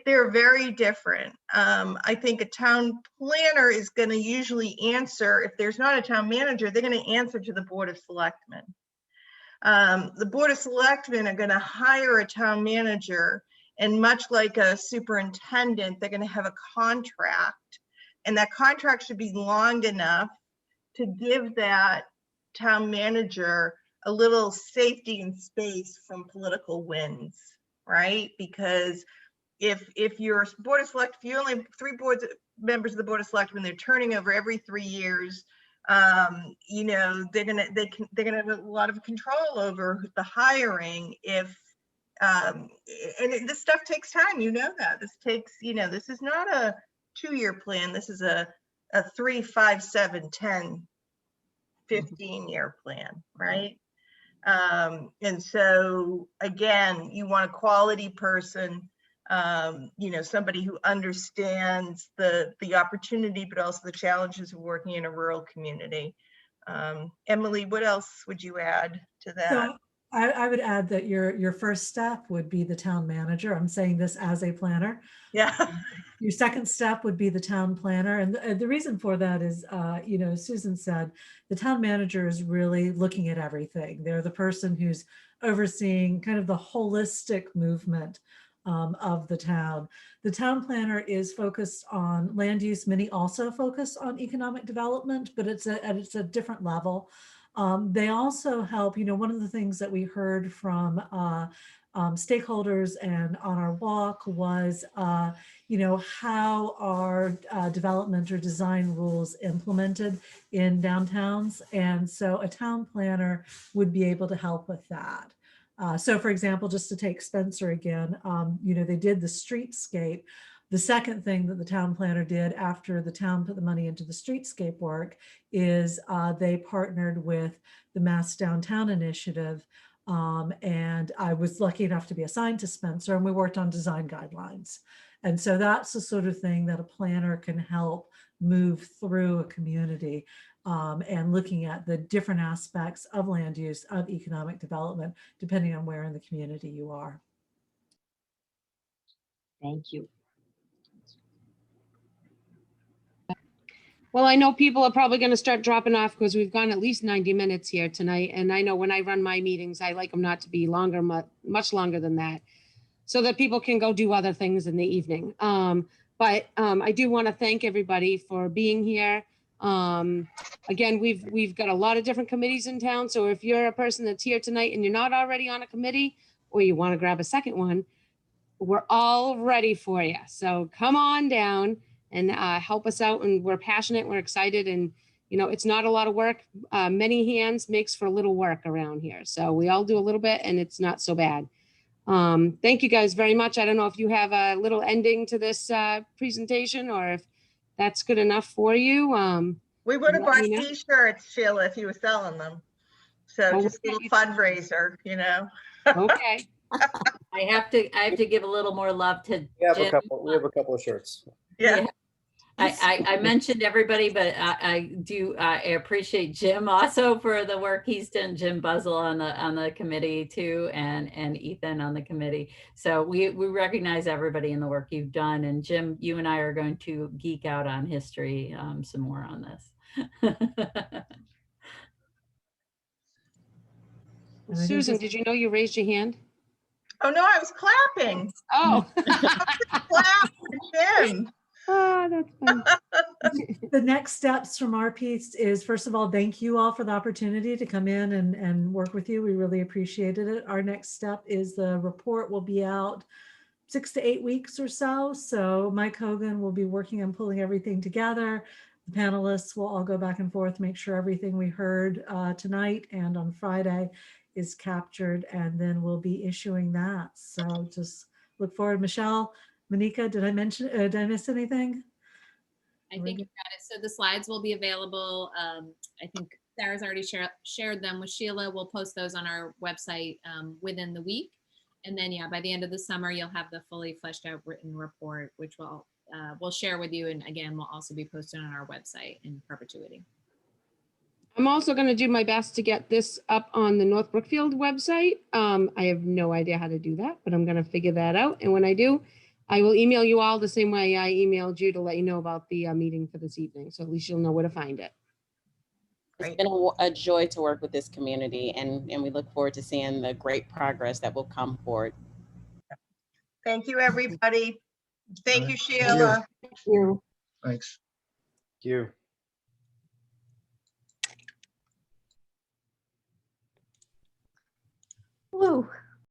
they're very different. I think a town planner is going to usually answer, if there's not a town manager, they're going to answer to the Board of Selectmen. The Board of Selectmen are going to hire a town manager, and much like a superintendent, they're going to have a contract, and that contract should be long enough to give that town manager a little safety and space from political winds. Right? Because if your Board of Select, if you only have 3 members of the Board of Selectmen, they're turning over every 3 years, you know, they're gonna have a lot of control over the hiring. If this stuff takes time, you know that. This takes, you know, this is not a 2-year plan. This is a 3, 5, 7, 10, 15-year plan, right? And so again, you want a quality person, you know, somebody who understands the opportunity, but also the challenges of working in a rural community. Emily, what else would you add to that? So I would add that your first step would be the town manager. I'm saying this as a planner. Yeah. Your second step would be the town planner. And the reason for that is, you know, Susan said, the town manager is really looking at everything. They're the person who's overseeing kind of the holistic movement of the town. The town planner is focused on land use. Many also focus on economic development, but it's a different level. They also help, you know, one of the things that we heard from stakeholders and on our walk was, you know, how are development or design rules implemented in downtowns. And so a town planner would be able to help with that. So for example, just to take Spencer again, you know, they did the streetscape. The second thing that the town planner did after the town put the money into the streetscape work is they partnered with the Mass Downtown Initiative. And I was lucky enough to be assigned to Spencer, and we worked on design guidelines. And so that's the sort of thing that a planner can help move through a community, and looking at the different aspects of land use, of economic development, depending on where in the community you are. Thank you. Well, I know people are probably going to start dropping off because we've gone at least 90 minutes here tonight. And I know when I run my meetings, I like them not to be longer, much longer than that, so that people can go do other things in the evening. But I do want to thank everybody for being here. Again, we've got a lot of different committees in town. So if you're a person that's here tonight and you're not already on a committee, or you want to grab a second one, we're all ready for you. So come on down and help us out. And we're passionate, we're excited, and you know, it's not a lot of work. Many hands makes for little work around here. So we all do a little bit, and it's not so bad. Thank you guys very much. I don't know if you have a little ending to this presentation, or if that's good enough for you. We would have bought t-shirts, Sheila, if you were selling them. So just a little fundraiser, you know. Okay. I have to give a little more love to We have Jim. a couple of shirts. Yeah. I mentioned everybody, but I appreciate Jim also for the work he's done. Jim Buzzell on the committee too, and Ethan on the committee. So we recognize everybody in the work you've done. And Jim, you and I are going to geek out on history some more on this. Susan, did you know you raised your hand? Oh, no, I was clapping. Oh. Clap for Jim. Oh, that's funny. The next steps from our piece is, first of all, thank you all for the opportunity to come in and work with you. We really appreciated it. Our next step is the report will be out 6 to 8 weeks or so. So Mike Hogan will be working on pulling everything together. The panelists will all go back and forth, make sure everything we heard tonight and on Friday is captured, and then we'll be issuing that. So just look forward. Michelle, Monica, did I miss anything? I think you got it. So the slides will be available. I think Sarah's already shared them with Sheila. We'll post those on our website within the week. And then, yeah, by the end of the summer, you'll have the fully fleshed out written report, which we'll share with you. And again, we'll also be posted on our website in perpetuity. I'm also going to do my best to get this up on the North Brookfield website. I have no idea how to do that, but I'm going to figure that out. And when I do, I will email you all the same way I emailed you to let you know about the meeting for this evening. So at least you'll know where to find it. It's been a joy to work with this community, and we look forward to seeing the great progress that will come forward. Thank you, everybody. Thank you, Sheila. Thank you. Thanks. Thank you. Woo.